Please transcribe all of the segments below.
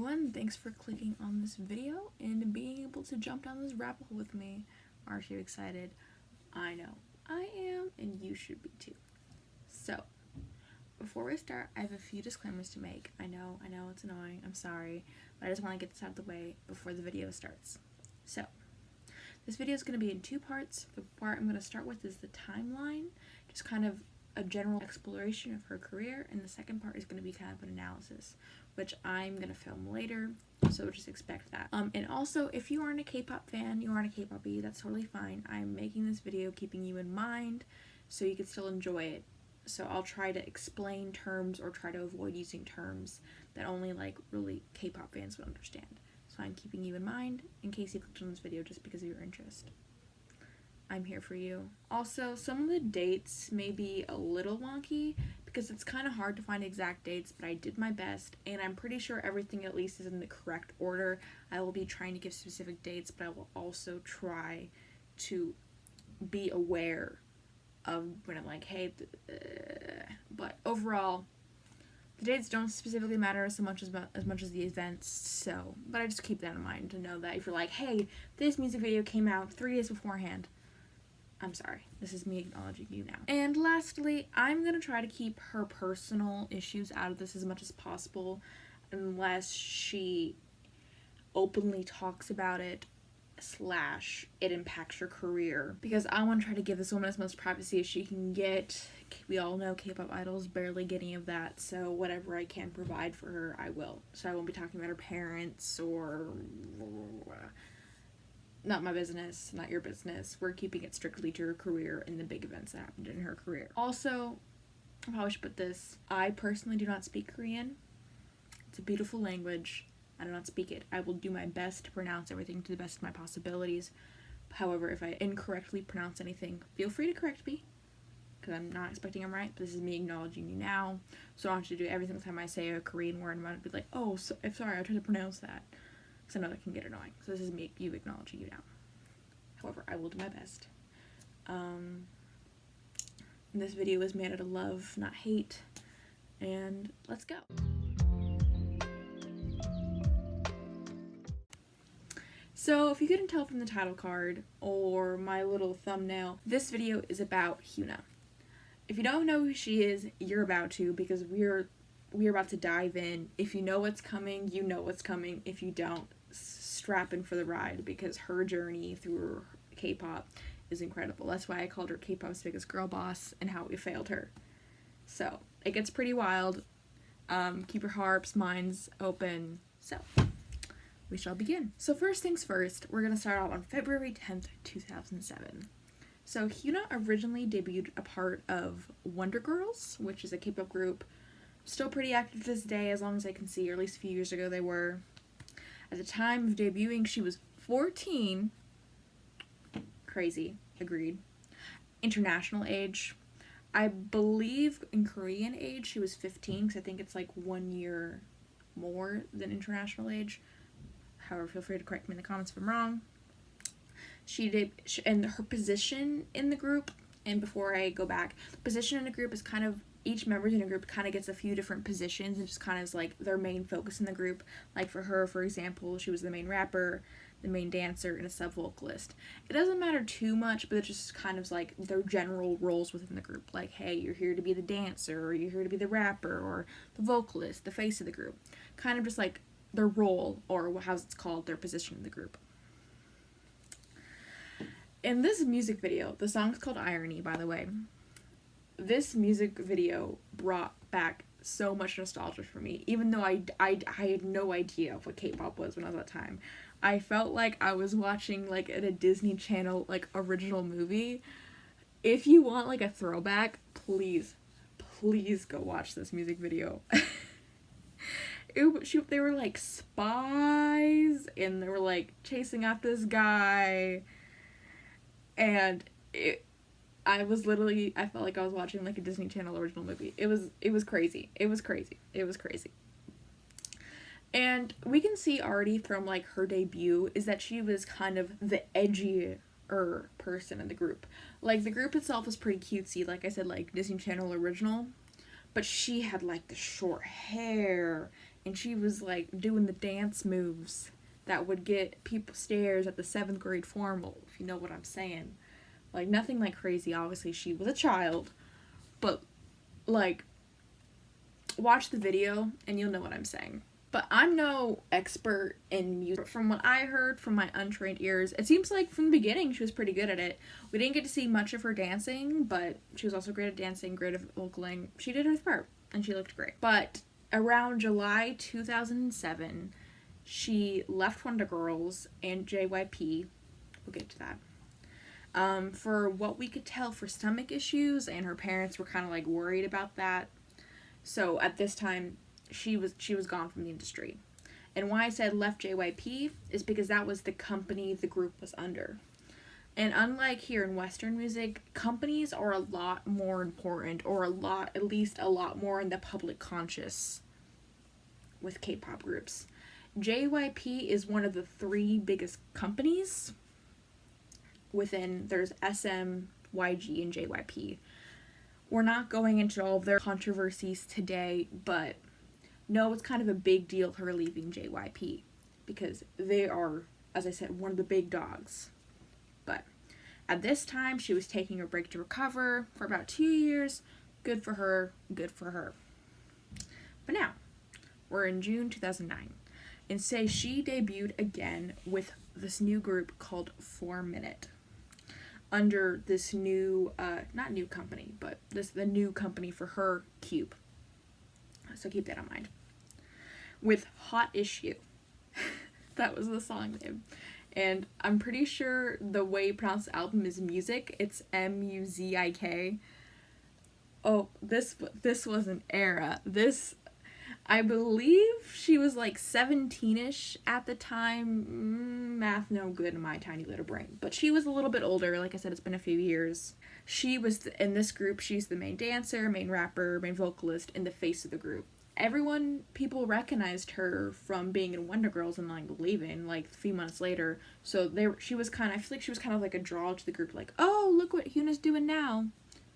everyone, thanks for clicking on this video and being able to jump down this rabbit hole with me. Aren't you excited? I know I am, and you should be too. So, before we start, I have a few disclaimers to make. I know it's annoying, I'm sorry, but I just want to get this out of the way before the video starts. So, this video is going to be in two parts. The part I'm going to start with is the timeline, just kind of a general exploration of her career, and the second part is going to be kind of an analysis, which I'm going to film later, so just expect that. And also, if you aren't a K-pop fan, you aren't a K-popy, that's totally fine. I'm making this video keeping you in mind so you can still enjoy it. So I'll try to explain terms or try to avoid using terms that only really K-pop fans would understand. So I'm keeping you in mind in case you clicked on this video just because of your interest. I'm here for you. Also, some of the dates may be a little wonky because it's kind of hard to find exact dates, but I did my best, and I'm pretty sure everything at least is in the correct order. I will be trying to give specific dates, but I will also try to be aware of when I'm like, hey, but overall, the dates don't specifically matter as much as the events, so, but I just keep that in mind to know that if you're like, hey, this music video came out 3 days beforehand, I'm sorry, this is me acknowledging you now. And lastly, I'm gonna try to keep her personal issues out of this as much as possible, unless she openly talks about it / it impacts her career, because I want to try to give this woman as much privacy as she can get. We all know K-pop idols barely get any of that, so whatever I can provide for her, I will. So I won't be talking about her parents or not my business, not your business. We're keeping it strictly to her career and the big events that happened in her career. Also, I probably should put this, I personally do not speak Korean. It's a beautiful language. I do not speak it. I will do my best to pronounce everything to the best of my possibilities. However, if I incorrectly pronounce anything, feel free to correct me, because I'm not expecting I'm right, but this is me acknowledging you now. So I don't have to do every single time I say a Korean word, I'm going to be like, oh, so, I'm sorry, I tried to pronounce that. Because I know that can get annoying. So this is me, you acknowledging you now. However, I will do my best. This video is made out of love, not hate. And let's go. So if you couldn't tell from the title card or my little thumbnail, this video is about Hyuna. If you don't know who she is, you're about to, because we're about to dive in. If you know what's coming, you know what's coming. If you don't, strap in for the ride, because her journey through K-pop is incredible. That's why I called her K-pop's biggest girl boss and how we failed her. So it gets pretty wild. Keep your hearts, minds open. So we shall begin. So first things first, we're going to start out on February 10th, 2007. So Hyuna originally debuted a part of Wonder Girls, which is a K-pop group still pretty active to this day, as long as I can see, or at least a few years ago they were. At the time of debuting, she was 14. Crazy. Agreed. International age, I believe in Korean age she was 15, because I think it's 1 year more than international age. However, feel free to correct me in the comments if I'm wrong. And her position in the group, and before I go back, the position in the group is kind of, each member in a group kind of gets a few different positions and just kind of is their main focus in the group. Like for her, for example, she was the main rapper, the main dancer, and a sub-vocalist. It doesn't matter too much, but it's just kind of their general roles within the group. Like, hey, you're here to be the dancer, or you're here to be the rapper, or the vocalist, the face of the group. Kind of just their role, or how's it's called, their position in the group. In this music video, the song's called Irony, by the way. This music video brought back so much nostalgia for me, even though I had no idea what K-pop was when I was at that time. I felt like I was watching in a Disney Channel original movie. If you want a throwback, please go watch this music video. They were spies, and they were chasing after this guy, and I felt like I was watching a Disney Channel original movie. It was crazy. It was crazy. And we can see already from her debut is that she was kind of the edgier person in the group. The group itself was pretty cutesy, like I said, Disney Channel original, but she had the short hair and she was like doing the dance moves that would get people stares at the 7th grade formal, if you know what I'm saying. Like, nothing like crazy. Obviously, she was a child, but like, watch the video and you'll know what I'm saying. But I'm no expert in music. From what I heard from my untrained ears, it seems like from the beginning she was pretty good at it. We didn't get to see much of her dancing, but she was also great at dancing, great at vocaling. She did her part, and she looked great. But around July 2007, she left Wonder Girls and JYP. We'll get to that. For what we could tell, for stomach issues, and her parents were kind of like worried about that. So at this time, she was gone from the industry. And why I said left JYP is because that was the company the group was under. And unlike here in Western music, companies are a lot more important, or at least a lot more in the public conscious with K-pop groups. JYP is one of the 3 biggest companies within, there's SM, YG, and JYP. We're not going into all of their controversies today, but no, it's kind of a big deal her leaving JYP, because they are, as I said, one of the big dogs. But at this time, she was taking a break to recover for about 2 years. Good for her, good for her. But now, we're in June 2009, and say she debuted again with this new group called 4 Minute. Under this new, not new company, but the new company for her, Cube. So keep that in mind. With Hot Issue. That was the song name. And I'm pretty sure the way you pronounce the album is Music. It's M-U-Z-I-K. Oh, this was an era. I believe she was like 17-ish at the time. Math no good in my tiny little brain. But she was a little bit older. Like I said, it's been a few years. She was, in this group, she's the main dancer, main rapper, main vocalist, and the face of the group. People recognized her from being in Wonder Girls and like leaving like a few months later. So she was kind of, I feel like she was kind of like a draw to the group. Like, oh, look what Hyuna's doing now.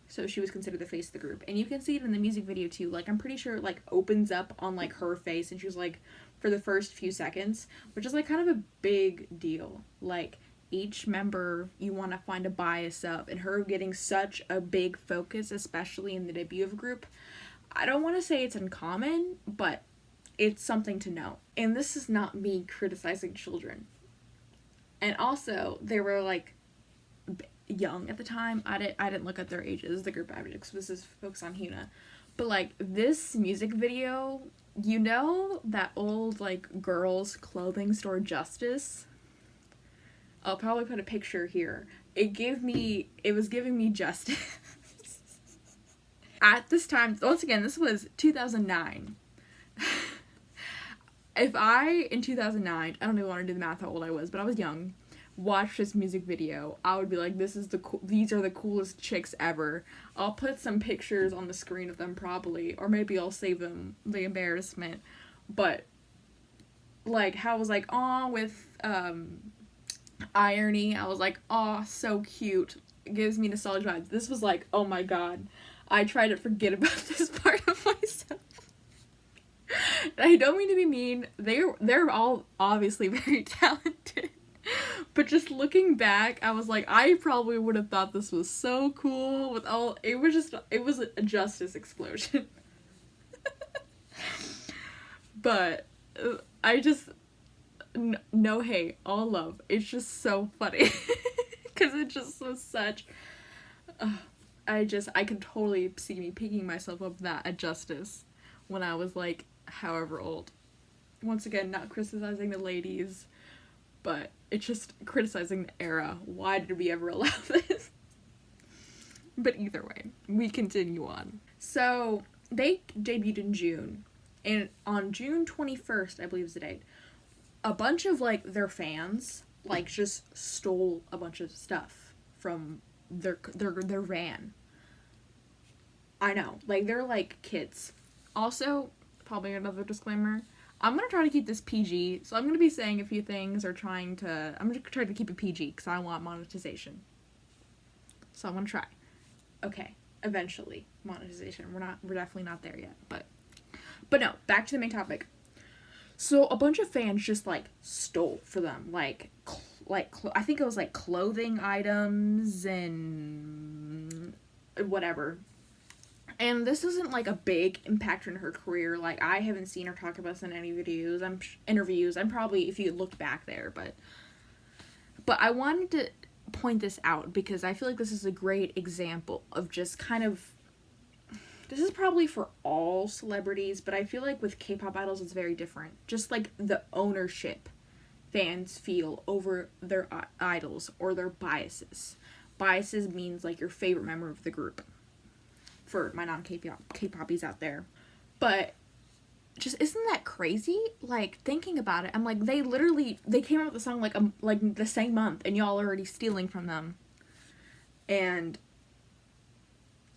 So she was considered the face of the group. And you can see it in the music video too. Like, I'm pretty sure it like opens up on like her face, and she was like for the first few seconds, which is like kind of a big deal. Like, each member you want to find a bias of, and her getting such a big focus, especially in the debut of a group. I don't want to say it's uncommon, but it's something to know. And this is not me criticizing children. And also, they were like young at the time. I didn't look at their ages, the group average, because this is focused on Hyuna. But like, this music video, you know that old like girls clothing store Justice? I'll probably put a picture here. It was giving me Justice. At this time, once again, this was 2009. If I, in 2009, I don't even want to do the math how old I was, but I was young, watched this music video, I would be like, these are the coolest chicks ever. I'll put some pictures on the screen of them probably, or maybe I'll save them, the embarrassment. But, like, how I was like, aw, with, Irony, I was like, aw, so cute. It gives me nostalgia vibes. This was like, oh my god. I try to forget about this part of myself. I don't mean to be mean. They're all obviously very talented. But just looking back, I was like, I probably would have thought this was so cool with all, it was a Justice explosion. But I just, no hate, all love. It's just so funny. Because it just was such, I could totally see me picking myself up that at Justice when I was like however old. Once again, not criticizing the ladies, but it's just criticizing the era. Why did we ever allow this? But either way, we continue on. So they debuted in June, and on June 21st, I believe is the date, a bunch of like their fans like just stole a bunch of stuff from their van. I know, like, they're like kids. Also, probably another disclaimer, I'm gonna try to keep this PG, so I'm gonna be saying a few things, I'm gonna try to keep it PG because I want monetization. So I'm gonna try. Okay, eventually monetization. We're definitely not there yet, but no, back to the main topic. So a bunch of fans just like stole for them, I think it was like clothing items and whatever. And this isn't like a big impact on her career. Like, I haven't seen her talk about this in any videos. Interviews. I'm probably, if you looked back there, but I wanted to point this out because I feel like this is a great example of just kind of, this is probably for all celebrities, but I feel like with K-pop idols it's very different. Just like the ownership fans feel over their idols or their biases. Biases means like your favorite member of the group, for my non-K-poppies out there. But just, isn't that crazy? Like, thinking about it, I'm like, they came out with the song like the same month, and y'all are already stealing from them. And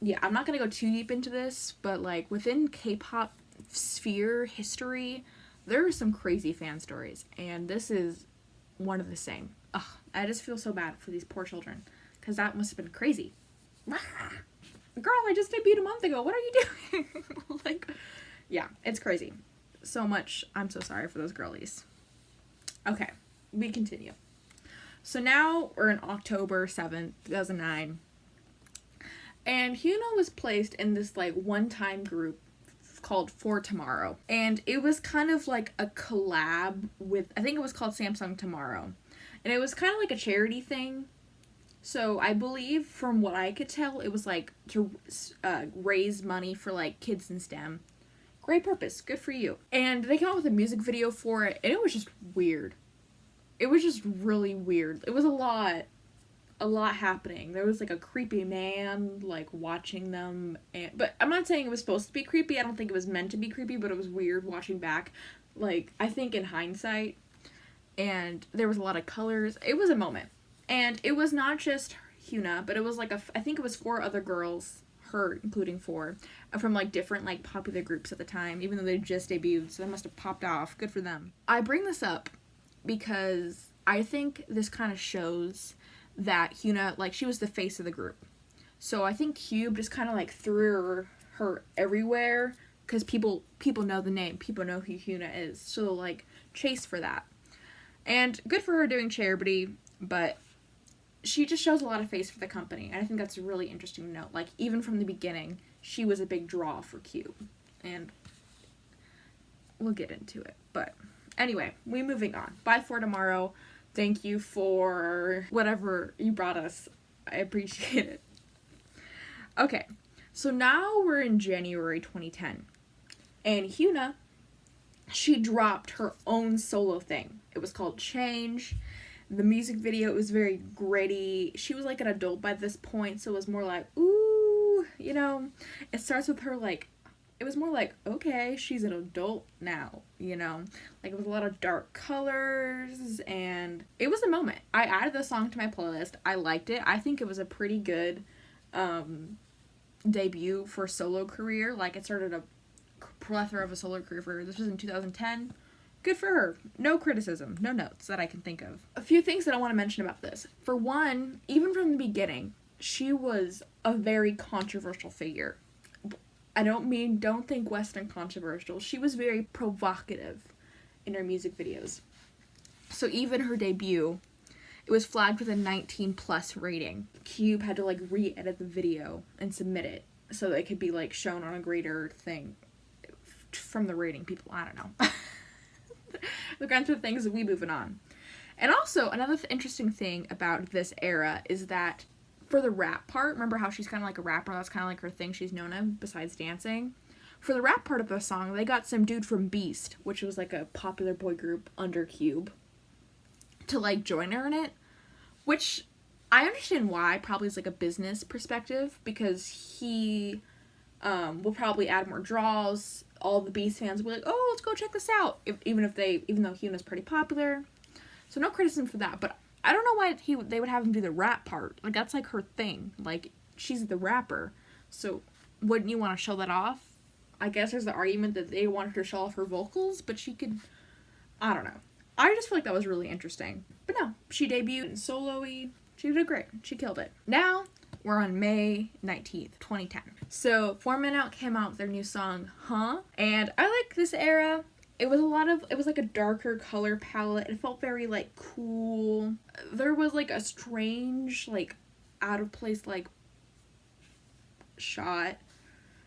yeah, I'm not gonna go too deep into this, but like within K-pop sphere history, there are some crazy fan stories, and this is one of the same. Ugh, I just feel so bad for these poor children, because that must have been crazy. Girl, I just debuted a month ago. What are you doing? Like, yeah, it's crazy. So much. I'm so sorry for those girlies. Okay, we continue. So now we're in October 7th, 2009. And Hyuna was placed in this, like, one-time group called For Tomorrow. And it was kind of like a collab with, I think it was called Samsung Tomorrow. And it was kind of like a charity thing. So I believe, from what I could tell, it was like to raise money for like kids in STEM. Great purpose. Good for you. And they came out with a music video for it, and it was just weird. It was just really weird. It was a lot happening. There was like a creepy man like watching them, but I'm not saying it was supposed to be creepy. I don't think it was meant to be creepy, but it was weird watching back. Like, I think in hindsight, and there was a lot of colors. It was a moment. And it was not just Hyuna, but it was like I think it was 4 other girls, her including 4, from like different like popular groups at the time, even though they just debuted, so they must have popped off. Good for them. I bring this up because I think this kind of shows that Hyuna, like, she was the face of the group. So I think Cube just kind of like threw her everywhere because people know the name, people know who Hyuna is, so like chase for that. And good for her doing charity, but she just shows a lot of face for the company, and I think that's really interesting to note. Like, even from the beginning, she was a big draw for Cube, and we'll get into it. But anyway, we moving on. Bye For Tomorrow. Thank you for whatever you brought us. I appreciate it. Okay, so now we're in January 2010, and Hyuna, she dropped her own solo thing. It was called Change. The music video was very gritty. She was like an adult by this point, so it was more like, ooh, you know. It starts with her like, it was more like, okay, she's an adult now, you know. Like, it was a lot of dark colors, and it was a moment. I added the song to my playlist. I liked it. I think it was a pretty good debut for solo career. Like, it started a plethora of a solo career for her. This was in 2010. Good for her. No criticism. No notes that I can think of. A few things that I want to mention about this. For one, even from the beginning, she was a very controversial figure. I don't think Western controversial. She was very provocative in her music videos. So even her debut, it was flagged with a 19+ rating. Cube had to like re-edit the video and submit it so that it could be like shown on a greater thing from the rating people. I don't know. The kinds of things that we moving on. And also, another interesting thing about this era is that for the rap part, remember how she's kind of like a rapper, that's kind of like her thing she's known of besides dancing? For the rap part of the song, they got some dude from Beast, which was like a popular boy group under Cube, to like join her in it, which I understand why, probably is like a business perspective, because he will probably add more draws. All the Beast fans will be like, oh, let's go check this out, even though Hyuna's pretty popular. So no criticism for that, but I don't know why they would have him do the rap part. Like, that's like her thing. Like, she's the rapper, so wouldn't you want to show that off? I guess there's the argument that they wanted her to show off her vocals, but she could, I don't know. I just feel like that was really interesting. But no, she debuted in solo-y. She did great. She killed it. Now, we're on May 19th, 2010. So, 4 Men Out came out with their new song, Huh? And I like this era. it was like a darker color palette. It felt very like cool. There was like a strange, like out of place like shot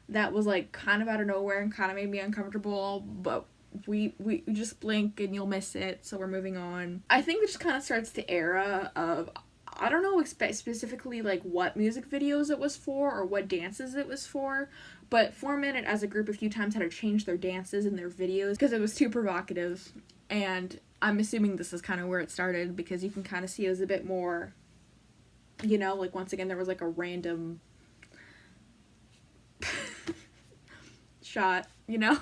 that was like kind of out of nowhere and kind of made me uncomfortable, but we just blink and you'll miss it, so we're moving on. I think it just kind of starts the era of, I don't know specifically like what music videos it was for or what dances it was for, but 4Minute as a group a few times had to change their dances and their videos because it was too provocative, and I'm assuming this is kind of where it started because you can kind of see it was a bit more, you know, like once again there was like a random shot, you know.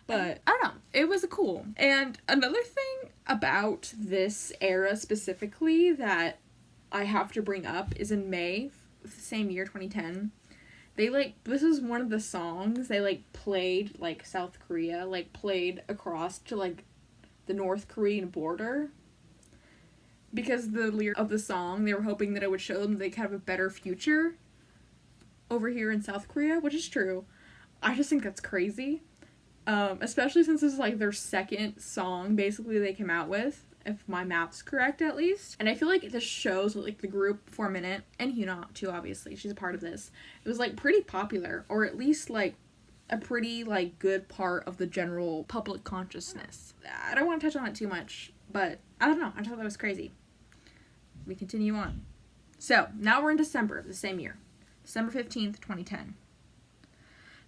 But I don't know, it was cool. And another thing about this era specifically that I have to bring up is in May of the same year, 2010, they like, this is one of the songs they like played, like South Korea like played across to like the North Korean border, because the lyric of the song, they were hoping that it would show them they could have a better future over here in South Korea, which is true. I just think that's crazy. Especially since this is like their second song basically they came out with, if my math's correct at least. And I feel like this shows what like the group 4Minute, and Hyuna too, obviously, she's a part of this, it was like pretty popular, or at least like a pretty like good part of the general public consciousness. I don't want to touch on it too much, but I don't know, I just thought that was crazy. We continue on. So now we're in December of the same year, December 15th, 2010.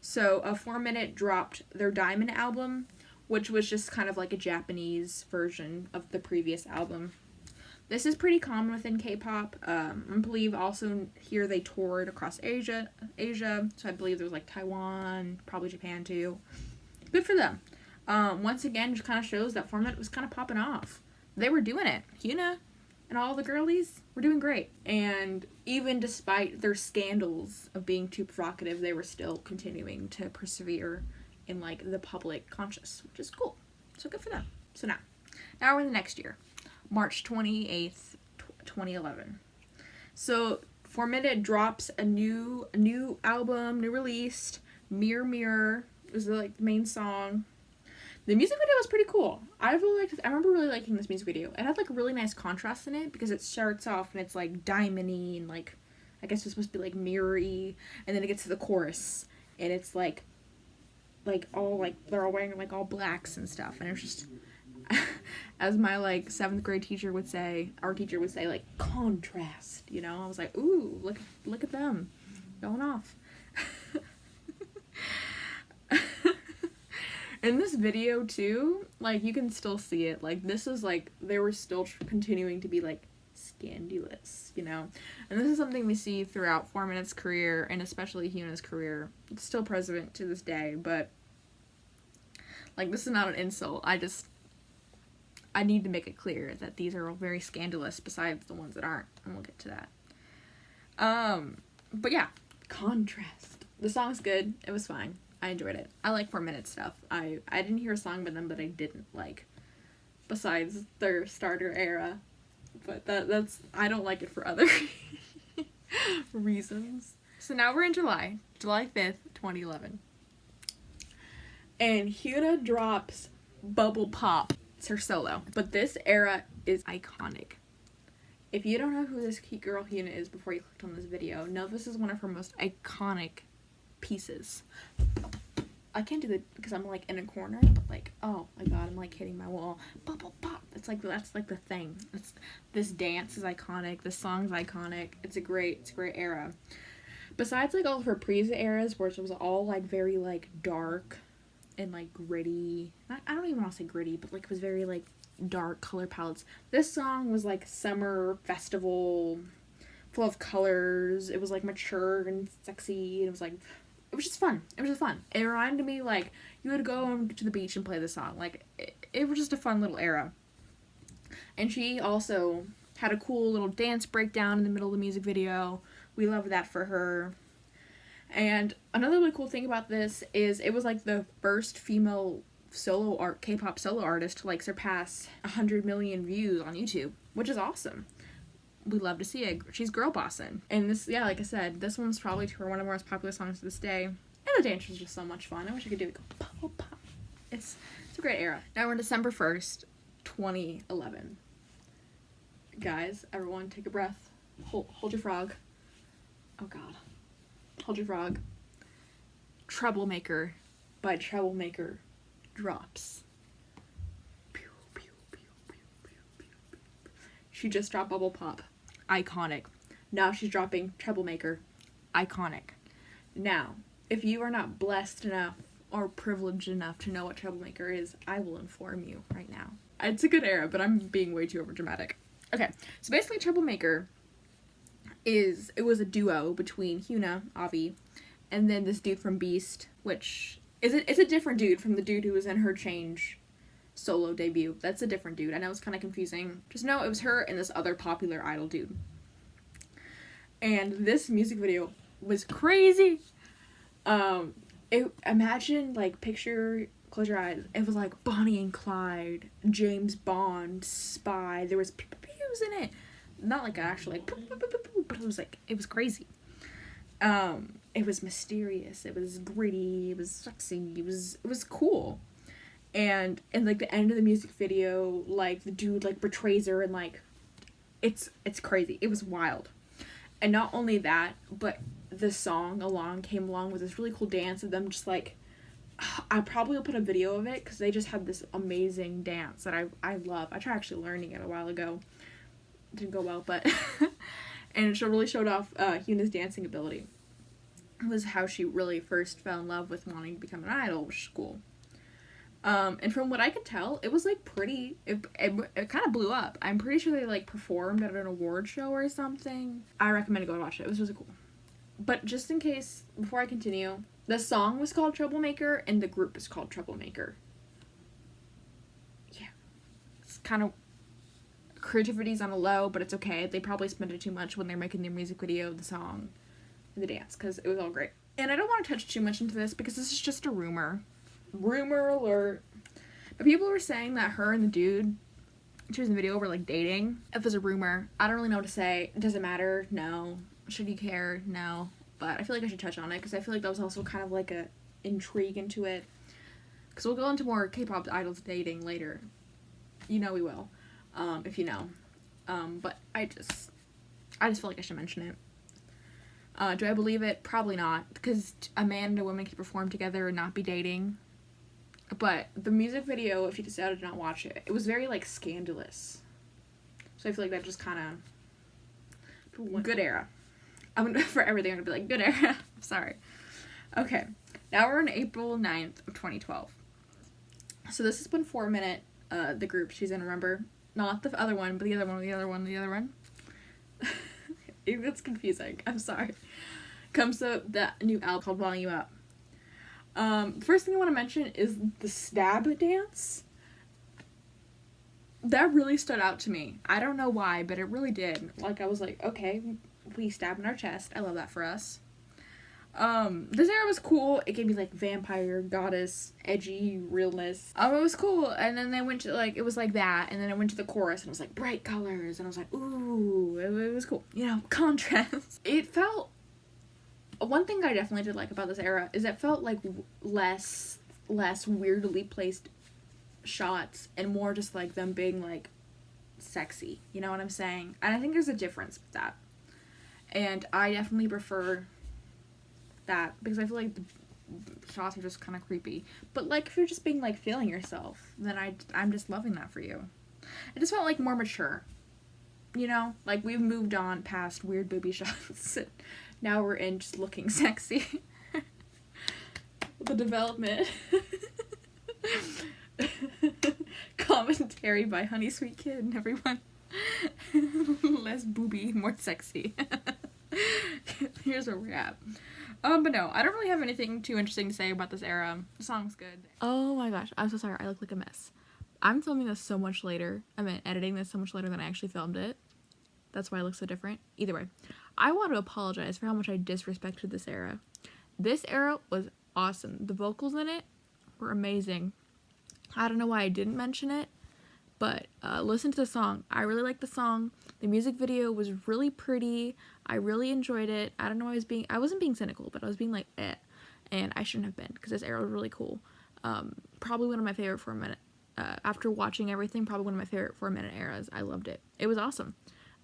So 4Minute dropped their Diamond album, which was just kind of like a Japanese version of the previous album. This is pretty common within K-pop. I believe also here they toured across Asia, so I believe there was like Taiwan, probably Japan too. Good for them. Once again, just kind of shows that 4Minute was kind of popping off. They were doing it. Hyuna and all the girlies were doing great. And even despite their scandals of being too provocative, they were still continuing to persevere in like the public conscious, which is cool. So good for them. So now we're in the next year, March 28th, 2011. So 4Minute drops a new album, new released, Mirror Mirror was like the main song. The music video was pretty cool. I remember really liking this music video. It had like a really nice contrast in it because it starts off and it's like diamond-y and like, I guess it's supposed to be like mirror-y, and then it gets to the chorus and it's like all like they're all wearing like all blacks and stuff, and it's just as my like 7th grade teacher would say, our teacher would say, like, contrast, you know. I was like, ooh, look at them going off. In this video too, like, you can still see it. Like, this is like they were still continuing to be like scandalous, you know. And this is something we see throughout 4Minute's career, and especially Hyuna's career. It's still present to this day, but like, this is not an insult. I need to make it clear that these are all very scandalous besides the ones that aren't, and we'll get to that. But yeah, contrast. The song's good. It was fine. I enjoyed it. I like 4Minute stuff. I didn't hear a song by them that I didn't like, besides their starter era. But that's I don't like it for other reasons. So now we're in July 5th, 2011. And Hyuna drops Bubble Pop. It's her solo. But this era is iconic. If you don't know who this cute girl Hyuna is before you clicked on this video, know this is one of her most iconic pieces. I can't do it because I'm like in a corner, but like, oh my god, I'm like hitting my wall. Bubble Pop. It's like, that's like the thing. This dance is iconic. This song's iconic. It's a great era. Besides like all of her previous eras where it was all like very like dark and like gritty. I don't even want to say gritty, but like it was very like dark color palettes. This song was like summer festival, full of colors. It was like mature and sexy. It was just fun. It was just fun. It reminded me like you would go to the beach and play this song. Like it was just a fun little era. And she also had a cool little dance breakdown in the middle of the music video. We loved that for her. And another really cool thing about this is it was like the first female K-pop solo artist to like surpass 100 million views on YouTube, which is awesome. We love to see it. She's girl bossing. And this, yeah, like I said, this one's probably one of her most popular songs to this day. And the dance was just so much fun. I wish I could do it. Go, pop, pop. It's a great era. Now we're in December 1st, 2011. Guys, everyone take a breath. Hold your frog. Oh god. Hold your frog. Troublemaker by Troublemaker drops. She just dropped Bubble Pop. Iconic. Now she's dropping Troublemaker. Iconic. Now, if you are not blessed enough or privileged enough to know what Troublemaker is, I will inform you right now. It's a good era, but I'm being way too overdramatic. Okay, so basically Troublemaker it was a duo between Hyuna, Avi, and then this dude from Beast, which it's a different dude from the dude who was in her Change solo debut. That's a different dude. I know it's kind of confusing. Just know it was her and this other popular idol dude. And this music video was crazy. Imagine, like, close your eyes. It was like Bonnie and Clyde, James Bond, Spy. There was pew-pews in it. Not like actually like, but it was crazy. It was mysterious. It was gritty. It was sexy. It was cool. And like the end of the music video, like the dude like betrays her and like, it's crazy. It was wild. And not only that, but the song came along with this really cool dance of them just like, I probably will put a video of it because they just had this amazing dance that I love. I tried actually learning it a while ago. It didn't go well, but and it really showed off Hyuna's dancing ability. It was how she really first fell in love with wanting to become an idol, which is cool. And from what I could tell, it was like pretty, it kind of blew up. I'm pretty sure they like performed at an award show or something. I recommend go and watch it. It was really cool. But just in case, before I continue, the song was called Troublemaker and the group is called Troublemaker. Yeah. It's kind of, creativity's on a low, but it's okay. They probably spent it too much when they're making their music video, the song, and the dance, because it was all great. And I don't want to touch too much into this because this is just a rumor. Rumor alert. But people were saying that her and the dude she was in the video were like dating. If it's a rumor, I don't really know what to say. Does it matter? No. Should you care? No. But I feel like I should touch on it because I feel like that was also kind of like a intrigue into it. Because we'll go into more K-pop idols dating later. You know we will. If you know. But I just feel like I should mention it. Do I believe it? Probably not. Because a man and a woman can perform together and not be dating. But the music video, if you decided to not watch it, it was very, like, scandalous. So I feel like that just kind of... Good era. For everything, I'm going to be like, good era. Sorry. Okay. Now we're on April 9th of 2012. So this has been 4 Minute, the group she's in, remember? Not the other one, but the other one. It's confusing. I'm sorry. Comes to that new album called Volume Up. First thing I want to mention is the stab dance. That really stood out to me. I don't know why, but it really did. Like, I was like, okay, we stab in our chest. I love that for us. This era was cool. It gave me, like, vampire, goddess, edgy realness. It was cool. And then they went to, like, it was like that. And then it went to the chorus, and it was, like, bright colors. And I was like, ooh, it was cool. You know, contrast. It felt... One thing I definitely did like about this era is it felt like less weirdly placed shots and more just like them being like sexy. You know what I'm saying? And I think there's a difference with that. And I definitely prefer that because I feel like the shots are just kind of creepy. But like if you're just being like feeling yourself, then I'm just loving that for you. It just felt like more mature. You know? Like we've moved on past weird booby shots. Now we're in just looking sexy. The development. Commentary by Honey Sweet Kid, everyone. Less booby, more sexy. Here's where we're at. But no, I don't really have anything too interesting to say about this era. The song's good. Oh my gosh, I'm so sorry. I look like a mess. I'm filming this so much later. Editing this so much later than I actually filmed it. That's why I look so different. Either way, I want to apologize for how much I disrespected this era. This era was awesome. The vocals in it were amazing. I don't know why I didn't mention it, but listen to the song. I really like the song. The music video was really pretty. I really enjoyed it. I don't know why I wasn't being cynical, but I was being like, eh. And I shouldn't have been, because this era was really cool. Probably one of my favorite 4-minute, after watching everything, probably one of my favorite 4-minute eras. I loved it. It was awesome.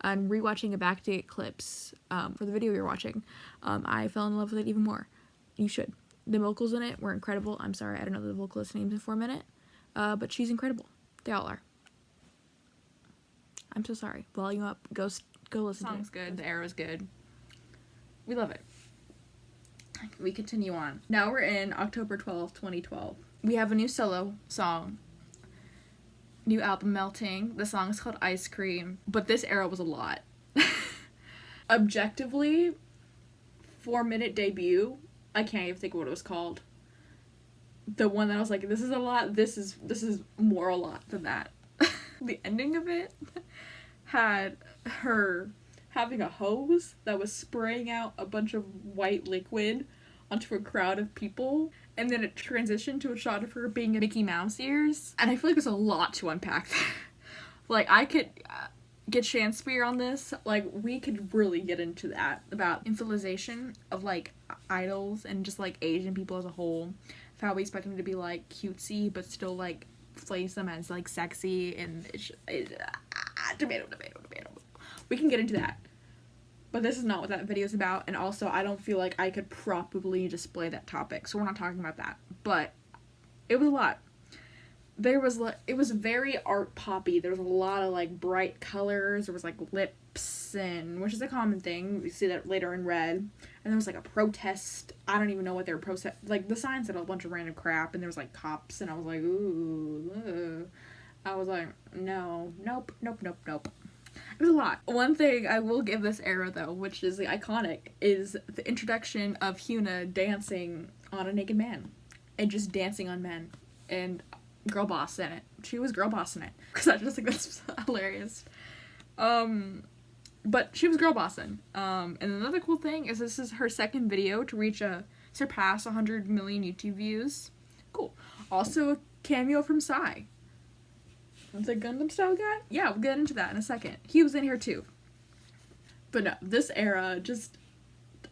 And rewatching a backdate clips for the video you're watching, I fell in love with it even more. You should. The vocals in it were incredible. I'm sorry, I don't know the vocalist names in 4-minute, but she's incredible. They all are. I'm so sorry. Volume up. Go listen to it. The song's good. The era's good. We love it. We continue on. Now we're in October 12th, 2012. We have a new solo song. New album, Melting. The song is called Ice Cream. But this era was a lot. Objectively, 4-minute debut. I can't even think of what it was called. The one that I was like, this is a lot. This is more a lot than that. The ending of it had her having a hose that was spraying out a bunch of white liquid onto a crowd of people, and then it transitioned to a shot of her being in Mickey Mouse ears, and I feel like there's a lot to unpack there. Like, I could get Shakespeare on this. Like, we could really get into that, about infantilization of, like, idols and just, like, Asian people as a whole, how we expect them to be, like, cutesy, but still, like, place them as, like, sexy, and tomato. We can get into that. But this is not what that video is about, and also I don't feel like I could properly display that topic, so we're not talking about that. But it was a lot. It was very art poppy. There was a lot of, like, bright colors. There was, like, lips, and which is a common thing. We see that later in Red. And there was, like, a protest. I don't even know what they were like, the sign said a bunch of random crap, and there was, like, cops, and I was like, ooh, ugh. I was like, no, nope. It was a lot. One thing I will give this era, though, which is iconic, is the introduction of Hyuna dancing on a naked man. And just dancing on men. And girlboss in it. She was girlboss in it. Because I just think that's hilarious. But she was girlbossing. And another cool thing is this is her second video to surpass 100 million YouTube views. Cool. Also a cameo from Psy. The Gundam style guy? Yeah, we'll get into that in a second. He was in here too. But no, this era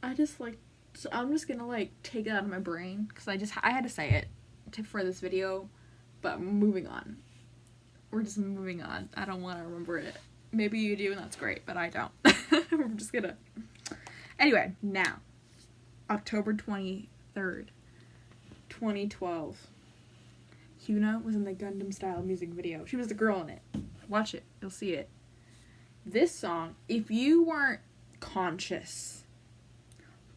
I'm just gonna, like, take it out of my brain, because I had to say it for this video, but moving on. We're just moving on. I don't want to remember it. Maybe you do, and that's great, but I don't. We're just gonna... Anyway, now, October 23rd, 2012. Hyuna was in the Gundam style music video. She was the girl in it. Watch it. You'll see it. This song, if you weren't conscious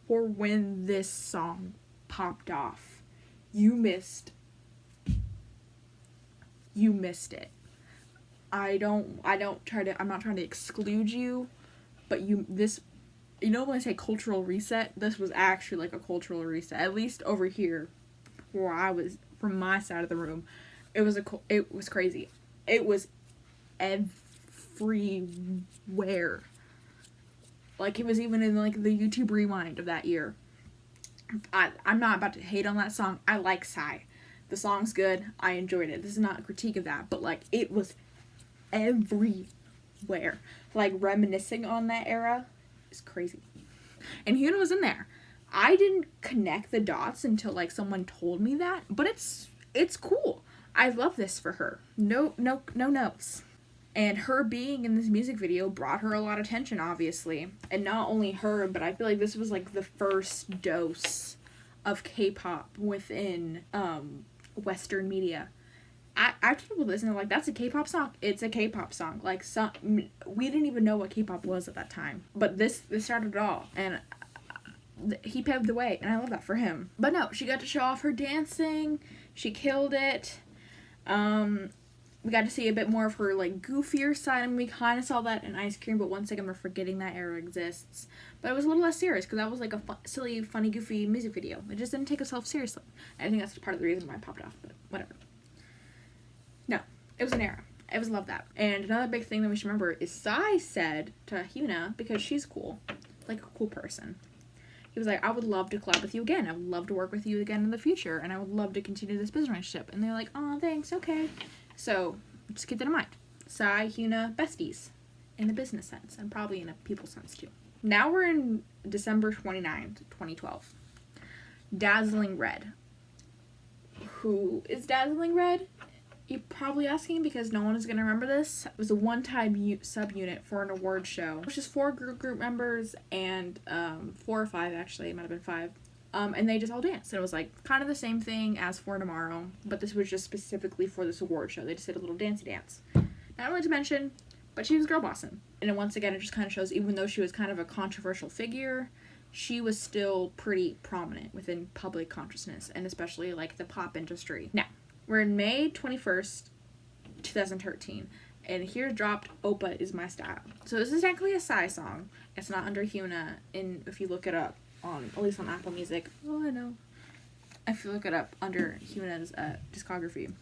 for when this song popped off, you missed it. I'm not trying to exclude you, but when I say cultural reset, this was actually like a cultural reset. At least over here, where I was, from my side of the room, it was crazy. It was everywhere. Like, it was even in, like, the YouTube rewind of that year. I'm not about to hate on that song. I like Psy. The song's good. I enjoyed it. This is not a critique of that, but, like, it was everywhere. Like, reminiscing on that era is crazy. And Hyuna was in there. I didn't connect the dots until, like, someone told me that, but it's cool. I love this for her. No notes. And her being in this music video brought her a lot of attention, obviously. And not only her, but I feel like this was, like, the first dose of K-pop within Western media. I people listen, like, that's a K-pop song. It's a K-pop song. Like, we didn't even know what K-pop was at that time. But this started it all, and he paved the way, and I love that for him. But no, she got to show off her dancing. She killed it. We got to see a bit more of her, like, goofier side. I mean, we kind of saw that in Ice Cream, but once again, we're forgetting that era exists. But it was a little less serious, because that was, like, a silly, funny, goofy music video. It just didn't take itself seriously. I think that's part of the reason why I popped off, but whatever. No, it was an era. I always loved that. And another big thing that we should remember is Psy said to Hyuna, because she's cool, like a cool person, he was like, I would love to collab with you again. I would love to work with you again in the future, and I would love to continue this business relationship. And they're like, oh, thanks, okay. So, just keep that in mind. Psy, Hyuna, besties. In the business sense, and probably in a people sense, too. Now we're in December 29th, 2012. Dazzling Red. Who is Dazzling Red? You're probably asking because no one is going to remember this. It was a one-time subunit for an award show. It was just 4 group members and 4 or 5 actually. It might have been 5. And they just all danced. And it was like kind of the same thing as For Tomorrow, but this was just specifically for this award show. They just did a little dancey dance. Not really to mention, but she was girl bossing. And once again, it just kind of shows even though she was kind of a controversial figure, she was still pretty prominent within public consciousness and especially like the pop industry. Now, we're in May 21st, 2013, and here dropped Oppa Is My Style. So this is technically a Psy song. It's not under Hyuna, and if you look it up on, at least on Apple Music, oh I know, if you look it up under Hyuna's discography.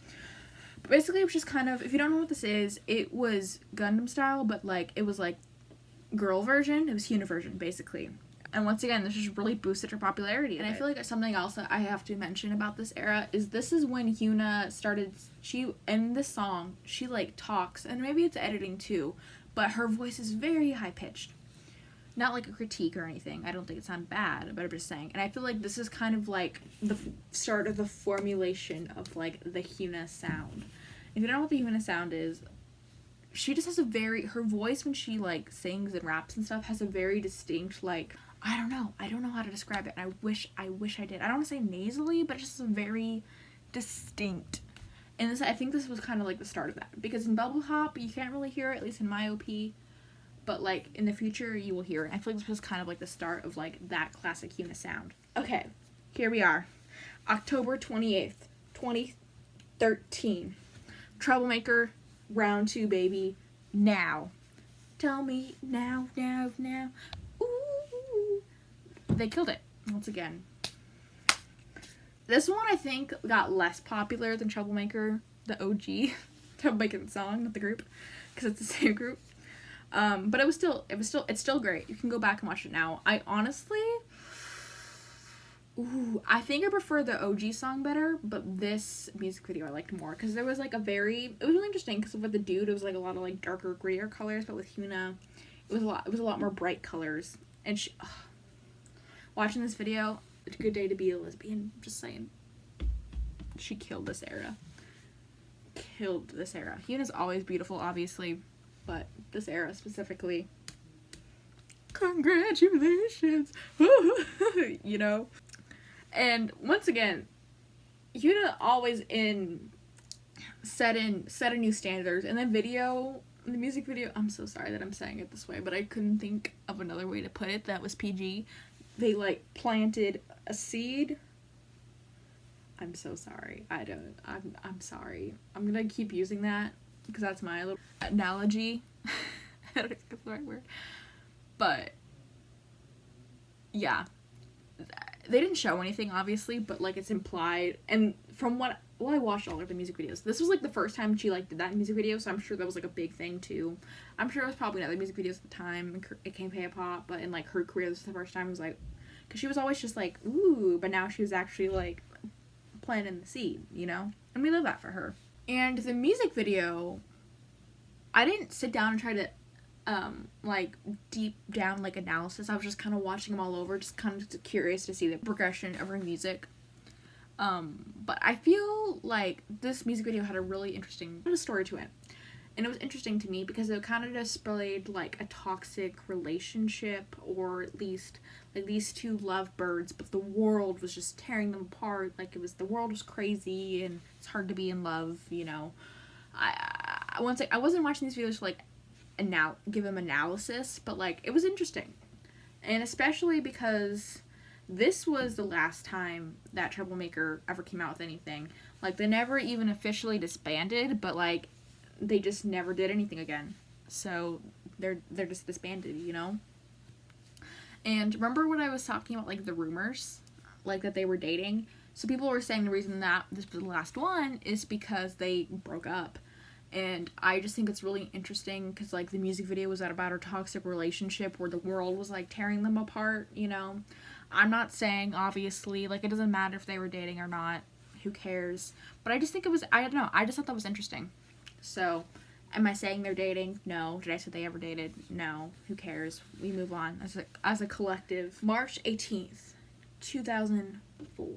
But basically it was just kind of, if you don't know what this is, it was Gundam style, but like, it was like girl version, it was Hyuna version, basically. And once again, this just really boosted her popularity. And I feel like something else that I have to mention about this era is this is when Hyuna started, in this song, she like talks, and maybe it's editing too, but her voice is very high-pitched. Not like a critique or anything. I don't think it sounded bad, but I'm just saying. And I feel like this is kind of like the start of the formulation of like the Hyuna sound. If you don't know what the Hyuna sound is, she just has her voice when she like sings and raps and stuff has a very distinct like, I don't know how to describe it, and I wish I did. I don't want to say nasally, but it's just very distinct. And I think this was kind of like the start of that, because in Bubble Hop you can't really hear it, at least in my OP, but like in the future you will hear it. I feel like this was kind of like the start of like that classic Hyuna sound. Okay, here we are, October 28th, 2013. Troublemaker, round 2, baby. Now, tell me now. Ooh, they killed it once again. This one I think got less popular than Troublemaker, the OG. Troublemaker the song, not the group, because it's the same group. But it's still great. You can go back and watch it now. I honestly, I think I prefer the OG song better, but this music video I liked more, because there was like it was really interesting, because with the dude it was like a lot of like darker, grittier colors, but with Hyuna it was a lot more bright colors. And watching this video, it's a good day to be a lesbian, just saying. She killed this era. Hyuna's always beautiful, obviously, but this era specifically, congratulations. You know. And once again, Hyuna always set a new standards. And the music video, I'm so sorry that I'm saying it this way, but I couldn't think of another way to put it that was PG. They like planted a seed. I'm so sorry. I'm sorry. I'm gonna keep using that because that's my little analogy. I don't think that's the right word. But yeah. They didn't show anything, obviously, but like it's implied. And from I watched all of the music videos. This was like the first time she like did that music video, so I'm sure that was like a big thing too. I'm sure it was probably in other music videos at the time. It came K-pop, but in like her career, this is the first time it was like, because she was always just like ooh, but now she was actually like planting the seed, you know. And we love that for her. And the music video, I didn't sit down and try to like deep down like analysis. I was just kind of watching them all over, just kind of curious to see the progression of her music. But I feel like this music video had a really interesting story to it. And it was interesting to me because it kind of displayed like a toxic relationship, or at least like these two lovebirds, but the world was just tearing them apart. Like the world was crazy and it's hard to be in love, you know. I wasn't watching these videos to like give them analysis, but like it was interesting. And especially because this was the last time that Troublemaker ever came out with anything. Like they never even officially disbanded, but like they just never did anything again. So they're just disbanded, you know? And remember when I was talking about like the rumors, like that they were dating? So people were saying the reason that this was the last one is because they broke up. And I just think it's really interesting because like the music video was about her toxic relationship where the world was like tearing them apart, you know? I'm not saying obviously like it doesn't matter if they were dating or not, who cares? But I just think I don't know, I just thought that was interesting. So am I saying they're dating? No. Did I say they ever dated? No. Who cares? We move on as a collective. March 18th, 2004.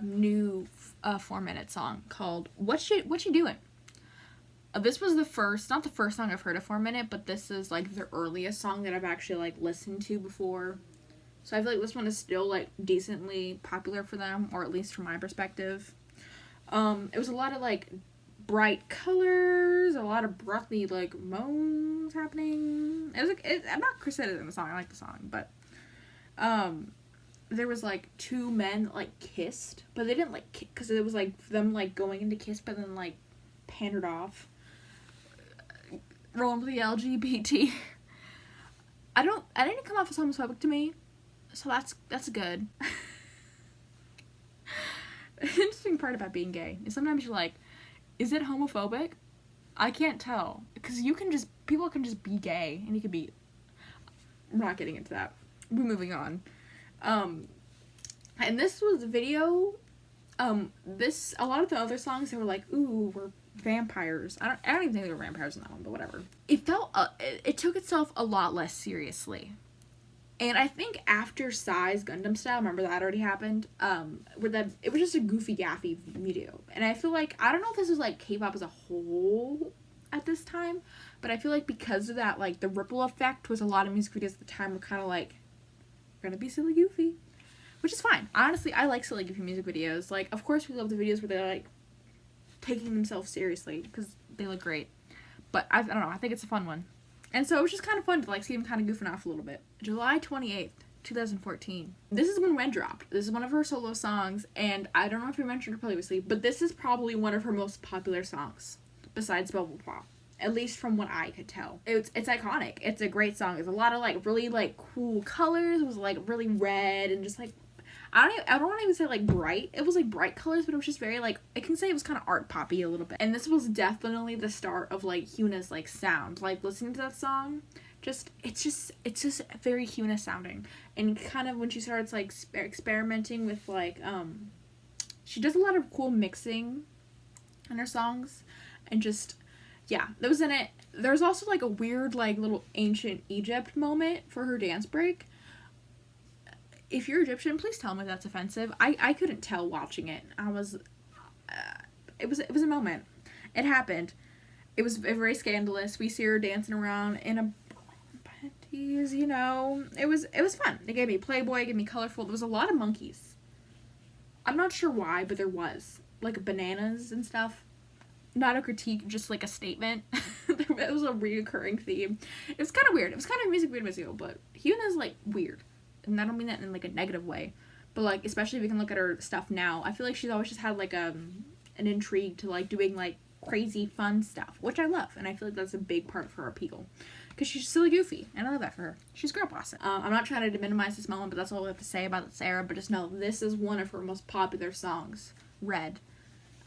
new 4-minute song called What You Doing. This was not the first song I've heard of 4-minute, but this is like the earliest song that I've actually like listened to before. So I feel like this one is still like decently popular for them, or at least from my perspective. It was a lot of like bright colors, a lot of breathy like moans happening. It was like, I'm not criticizing the song, I like the song, but there was like two men like kissed, but they didn't like because it was like them like going into kiss, but then like pandered off. Rolling with the LGBT. I didn't come off as homophobic to me, so that's good. The interesting part about being gay is sometimes you're like, is it homophobic? I can't tell, because people can just be gay, and you could be. We're not getting into that. We're moving on. And this was a video. A lot of the other songs, they were like, ooh, we're vampires. I don't even think they were vampires in that one, but whatever. It felt, it took itself a lot less seriously. And I think after Psy's Gundam Style, remember that already happened, it was just a goofy gaffy video. And I feel like, I don't know if this was like K-pop as a whole at this time, but I feel like because of that, like the ripple effect was a lot of music videos at the time were kind of like, we're gonna be silly goofy. Which is fine. Honestly, I like silly goofy music videos. Like, of course we love the videos where they're like taking themselves seriously because they look great. But I don't know, I think it's a fun one. And so it was just kind of fun to like see them kind of goofing off a little bit. July 28th, 2014. This is when Ren dropped. This is one of her solo songs, and I don't know if we mentioned her previously, but this is probably one of her most popular songs besides Bubble Pop. At least from what I could tell. It's iconic. It's a great song. It's a lot of like really like cool colors. It was like really red and just like I don't want to even say like bright. It was like bright colors, but it was just very like, I can say it was kind of art poppy a little bit. And this was definitely the start of like Hyuna's like sound. Like listening to that song, it's just very Hyuna sounding. And kind of when she starts like experimenting with like she does a lot of cool mixing in her songs, and just yeah, that was in it. There's also like a weird like little ancient Egypt moment for her dance break. If you're Egyptian, please tell me if that's offensive. I couldn't tell watching it. It was a moment. It happened. It was very scandalous. We see her dancing around in a panties, you know. It was fun. They gave me Playboy, gave me colorful. There was a lot of monkeys. I'm not sure why, but there was. Like bananas and stuff. Not a critique, just like a statement. It was a reoccurring theme. It was kind of weird. It was kind of a music video, but Hyuna's like weird. And I don't mean that in like a negative way, but like especially if you can look at her stuff now, I feel like she's always just had like an intrigue to like doing like crazy fun stuff, which I love, and I feel like that's a big part of her appeal because she's silly goofy, and I love that for her. She's girl boss. I'm not trying to minimize this moment, but that's all I have to say about this era. But just know this is one of her most popular songs. Red.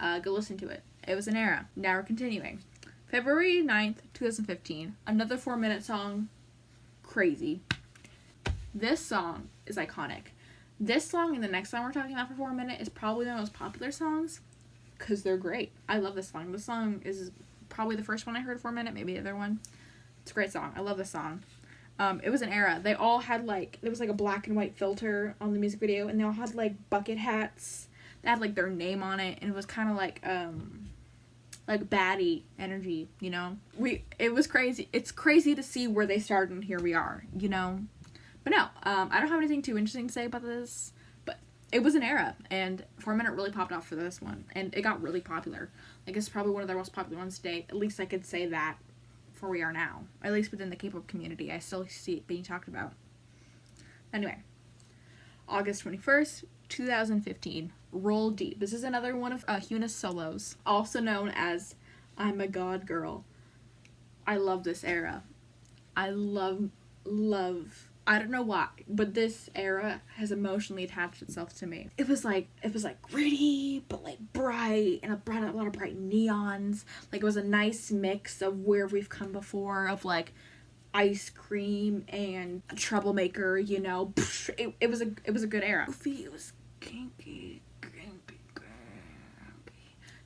Go listen to it. It was an era. Now we're continuing. February 9th, 2015. Another 4-minute song. Crazy. This song is iconic. This song and the next song we're talking about for 4-minute is probably the most popular songs because they're great. I love this song. This song is probably the first one I heard 4-minute, maybe the other one. It's a great song. I love this song. It was an era. They all had like, there was like a black and white filter on the music video, and they all had like bucket hats that had like their name on it, and it was kind of like baddie energy, you know? It was crazy. It's crazy to see where they started and here we are, you know? But no, I don't have anything too interesting to say about this, but it was an era, and 4-minute really popped off for this one, and it got really popular. Like, it's probably one of their most popular ones today. At least I could say that for where we are now. At least within the K-pop community, I still see it being talked about. Anyway, August 21st, 2015, Roll Deep. This is another one of Hyuna's solos, also known as I'm a God Girl. I love this era. I love I don't know why, but this era has emotionally attached itself to me. It was like gritty, but like bright, and a lot of bright neons. Like it was a nice mix of where we've come before, of like ice cream and troublemaker, you know. It was a good era. It was kinky.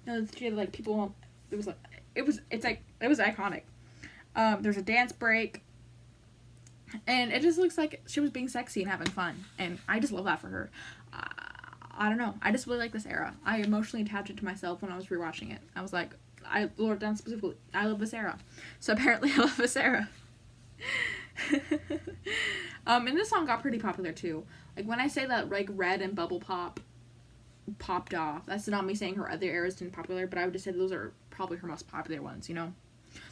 No, like people. It was iconic. There's a dance break. And it just looks like she was being sexy and having fun. And I just love that for her. I don't know. I just really like this era. I emotionally attached it to myself when I was rewatching it. I was like, I wrote down specifically, I love this era. So apparently I love this era. And this song got pretty popular too. Like when I say that like Red and Bubble Pop popped off, that's not me saying her other eras didn't popular, but I would just say those are probably her most popular ones, you know?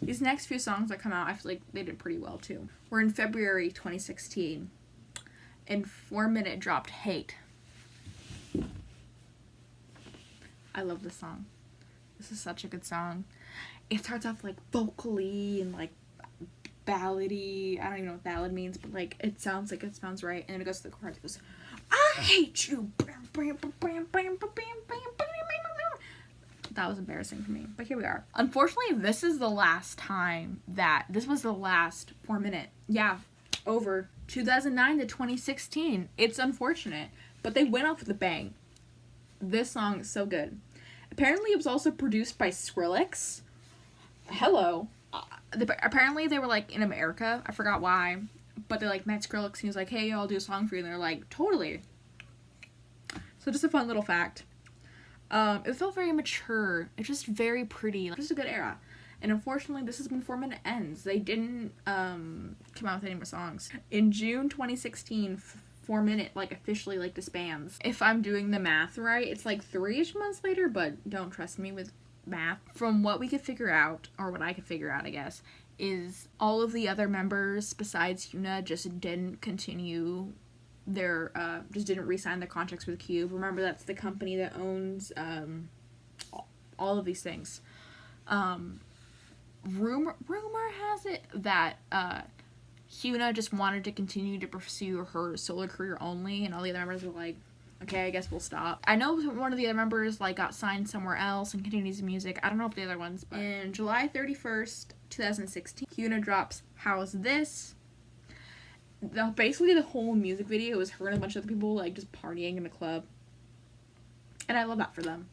These next few songs that come out, I feel like they did pretty well too. We're in February 2016. And 4 Minute dropped Hate. I love this song. This is such a good song. It starts off like vocally and like ballady. I don't even know what ballad means, but like it sounds right. And then it goes to the chorus. It goes, I hate you. That was embarrassing for me, but here we are. Unfortunately, this was the last 4 minute. Yeah, over 2009 to 2016. It's unfortunate, but they went off with a bang. This song is so good. Apparently, it was also produced by Skrillex. Hello. Apparently, they were like in America. I forgot why, but they like met Skrillex and he was like, "Hey, I'll do a song for you." And they're like, "Totally." So just a fun little fact. It felt very mature. It's just very pretty. Like, this is a good era. And unfortunately, this is when 4 Minute ends. They didn't come out with any more songs. In June 2016, 4 Minute like officially like disbands. If I'm doing the math right, it's like 3-ish months later, but don't trust me with math. From what we could figure out, or what I could figure out, I guess, is all of the other members besides Hyuna just didn't continue their just didn't re-sign their contracts with Cube. Remember, that's the company that owns all of these things. Rumor has it that Hyuna just wanted to continue to pursue her solo career only, and all the other members were like, okay, I guess we'll stop. I know one of the other members like got signed somewhere else and continues music. I don't know if the other ones, but in July 31st, 2016, Hyuna drops How's This? Basically the whole music video is her and a bunch of other people like just partying in a club. And I love that for them.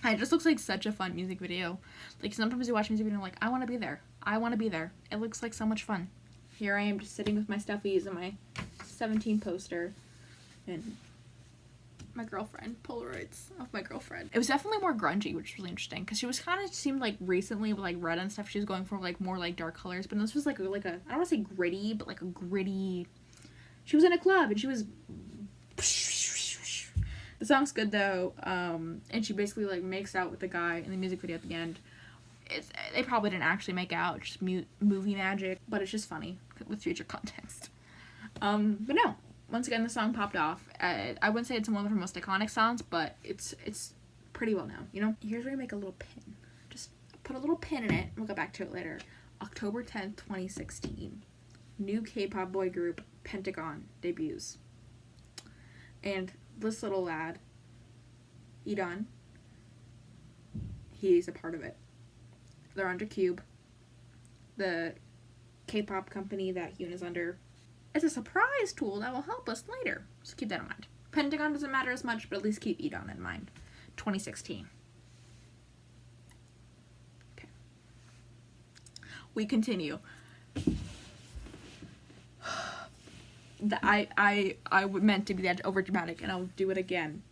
It just looks like such a fun music video. Like sometimes you watch music video and I'm like, I want to be there. I want to be there. It looks like so much fun. Here I am just sitting with my stuffies and my 17 poster and my girlfriend, Polaroids of my girlfriend. It was definitely more grungy, which was really interesting because she was kind of seemed like recently with like red and stuff, she was going for like more like dark colors, but this was like a I don't want to say gritty, but like a gritty. She was in a club and she was. The song's good though, and she basically like makes out with the guy in the music video at the end. They probably didn't actually make out, just movie magic, but it's just funny with future context. But no. Once again, the song popped off. I wouldn't say it's one of her most iconic songs, but it's pretty well known, you know? Here's where you make a little pin. Just put a little pin in it. We'll go back to it later. October 10th, 2016. New K-pop boy group, Pentagon, debuts. And this little lad, Edon, he's a part of it. They're under Cube, the K-pop company that Hyuna's under. It's a surprise tool that will help us later, so keep that in mind. Pentagon doesn't matter as much, but at least keep Edon in mind. 2016. Okay. We continue. I meant to be that over dramatic, and I'll do it again.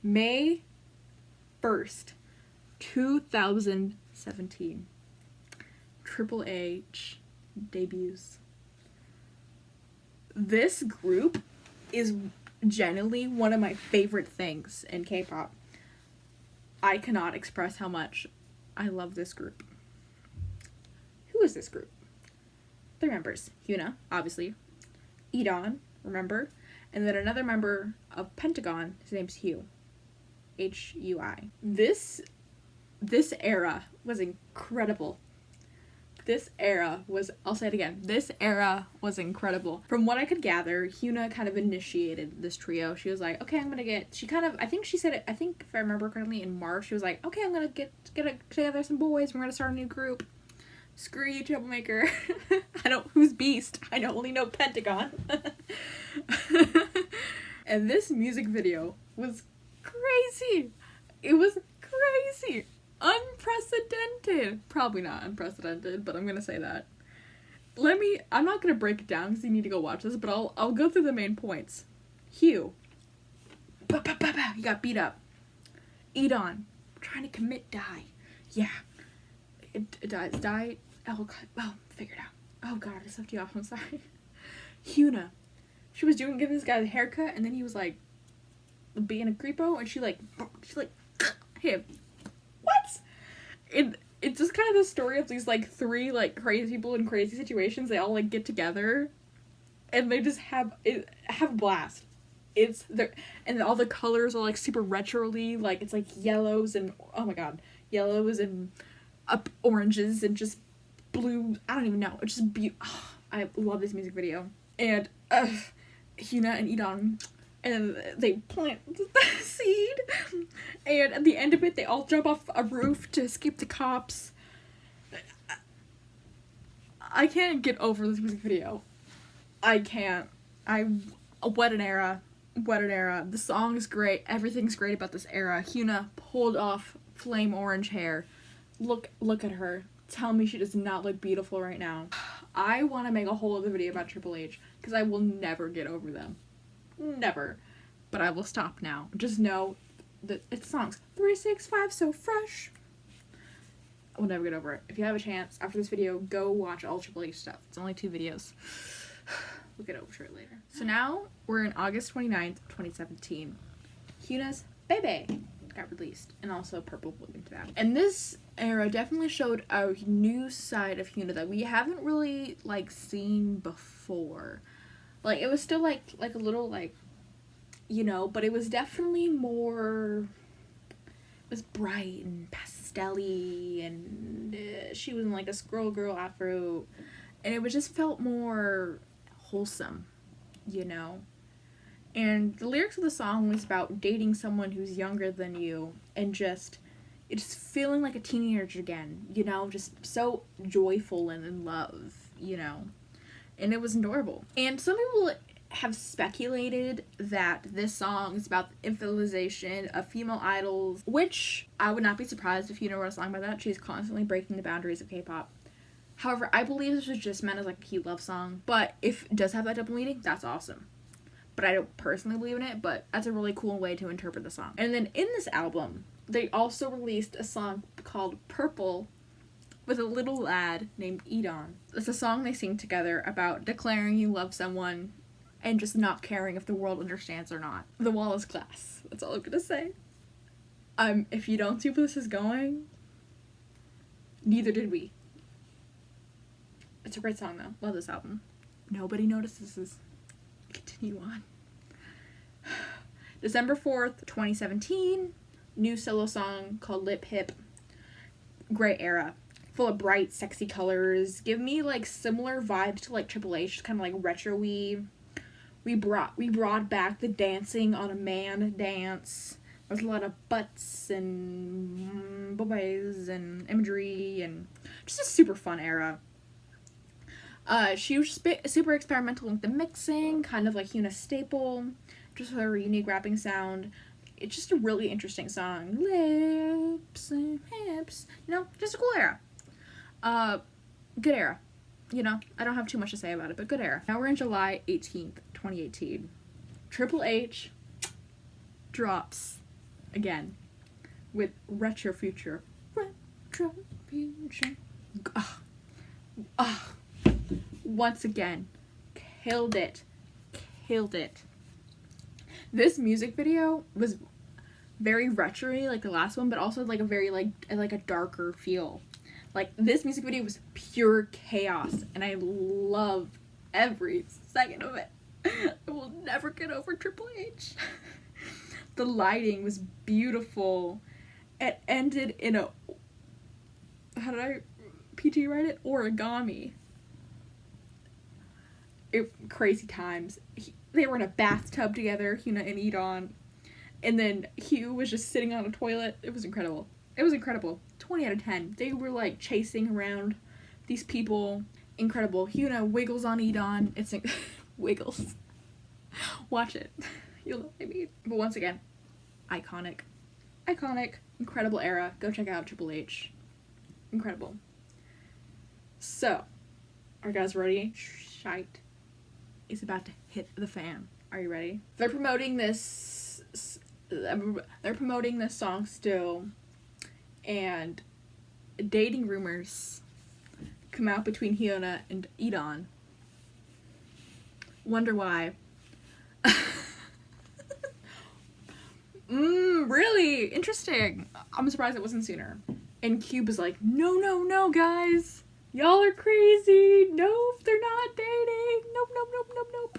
May 1st, 2017. Triple H debuts. This group is genuinely one of my favorite things in K-pop. I cannot express how much I love this group. Who is this group? 3 members. Hyuna, obviously. Edon, remember? And then another member of Pentagon, his name's Hugh. H-U-I. This era was incredible. I'll say it again, this era was incredible. From what I could gather, Hyuna kind of initiated this trio. She was like, okay, I think she said it, if I remember correctly, in March, she was like, okay, I'm gonna get together some boys, we're gonna start a new group. Screw you, troublemaker. Who's Beast? I only know Pentagon. And this music video was crazy. It was crazy. Unprecedented. Probably not unprecedented, but I'm gonna say that. I'm not gonna break it down because you need to go watch this, but I'll go through the main points. Hugh. He got beat up. Edon, trying to commit die. Yeah. It dies. Die. Oh, God. Oh, figure it out. Oh, God, I left you off. I'm sorry. Hyuna. She was giving this guy a haircut, and then he was, like, being a creepo, and she him. What? It's just kind of the story of these, like, three, like, crazy people in crazy situations. They all, like, get together, and they just have a blast. And all the colors are, like, super retro-y. Like, it's, like, yellows and, oh my God, yellows and oranges and just blue. I don't even know. It's just I love this music video. And, Hyuna and Edon, and they plant the seed, and at the end of it, they all jump off a roof to escape the cops. I can't get over this music video. I can't. What an era. What an era. The song is great. Everything's great about this era. Hyuna pulled off flame orange hair. Look at her. Tell me she does not look beautiful right now. I want to make a whole other video about Triple H, because I will never get over them. Never. But I will stop now. Just know that it's songs 365 so fresh. I will never get over it. If you have a chance, after this video, go watch all Triple H stuff. It's only 2 videos. We'll get over to it later. So now, we're in August 29th, 2017. Hyuna's Baby got released, and also Purple will get into that. And this era definitely showed a new side of Hyuna that we haven't really, like, seen before. Like, it was still, like a little, like, you know, but it was definitely more, it was bright and pastel-y, and she was in, like, a scroll girl afro, and it was just felt more wholesome, you know? And the lyrics of the song was about dating someone who's younger than you, and just feeling like a teenager again, you know? Just so joyful and in love, you know? And it was adorable. And some people have speculated that this song is about the infantilization of female idols, which I would not be surprised if Hyuna wrote a song about that. She's constantly breaking the boundaries of K-pop. However, I believe this was just meant as, like, a cute love song, but if it does have that double meaning, that's awesome. But I don't personally believe in it, but that's a really cool way to interpret the song. And then in this album, they also released a song called Purple with a little lad named Edon. It's a song they sing together about declaring you love someone and just not caring if the world understands or not. The wall is glass. That's all I'm gonna say. If you don't see where this is going, neither did we. It's a great song, though. Love this album. Nobody notices this. Continue on. December 4th, 2017. New solo song called Lip Hip. Great era. Full of bright, sexy colors. Give me, like, similar vibes to, like, Triple H. Kind of, like, retro-y. We brought back the dancing on a man dance. There's a lot of butts and boobies and imagery and just a super fun era. She was super experimental with the mixing, kind of like Hyuna's staple, just with her unique rapping sound. It's just a really interesting song. Lips and hips, you know, just a cool era. Good era. You know, I don't have too much to say about it, but good era. Now we're in July 18th, 2018. Triple H drops again with Retro Future. Retro Future. Once again, killed it. This music video was very retro-y like the last one, but also like a very like a darker feel. Like, this music video was pure chaos, and I love every second of it. I will never get over Triple H. The lighting was beautiful. It ended in a, how did I PG write it? Origami. Crazy times. They were in a bathtub together, Hyuna and Edon, and then Hugh was just sitting on a toilet. It was incredible. 20 out of 10. They were, like, chasing around these people. Incredible. Hyuna wiggles on Edon. It's wiggles. Watch it. You'll know what I mean. But once again, iconic. Incredible era. Go check out Triple H. Incredible. So, are you guys ready? Shite is about to hit the fan. Are you ready? They're promoting this they're promoting this song still, and dating rumors come out between Hyuna and E'Dawn. Wonder why. Really interesting. I'm surprised it wasn't sooner. And Cube is like, no, guys, y'all are crazy. Nope, they're not dating. Nope.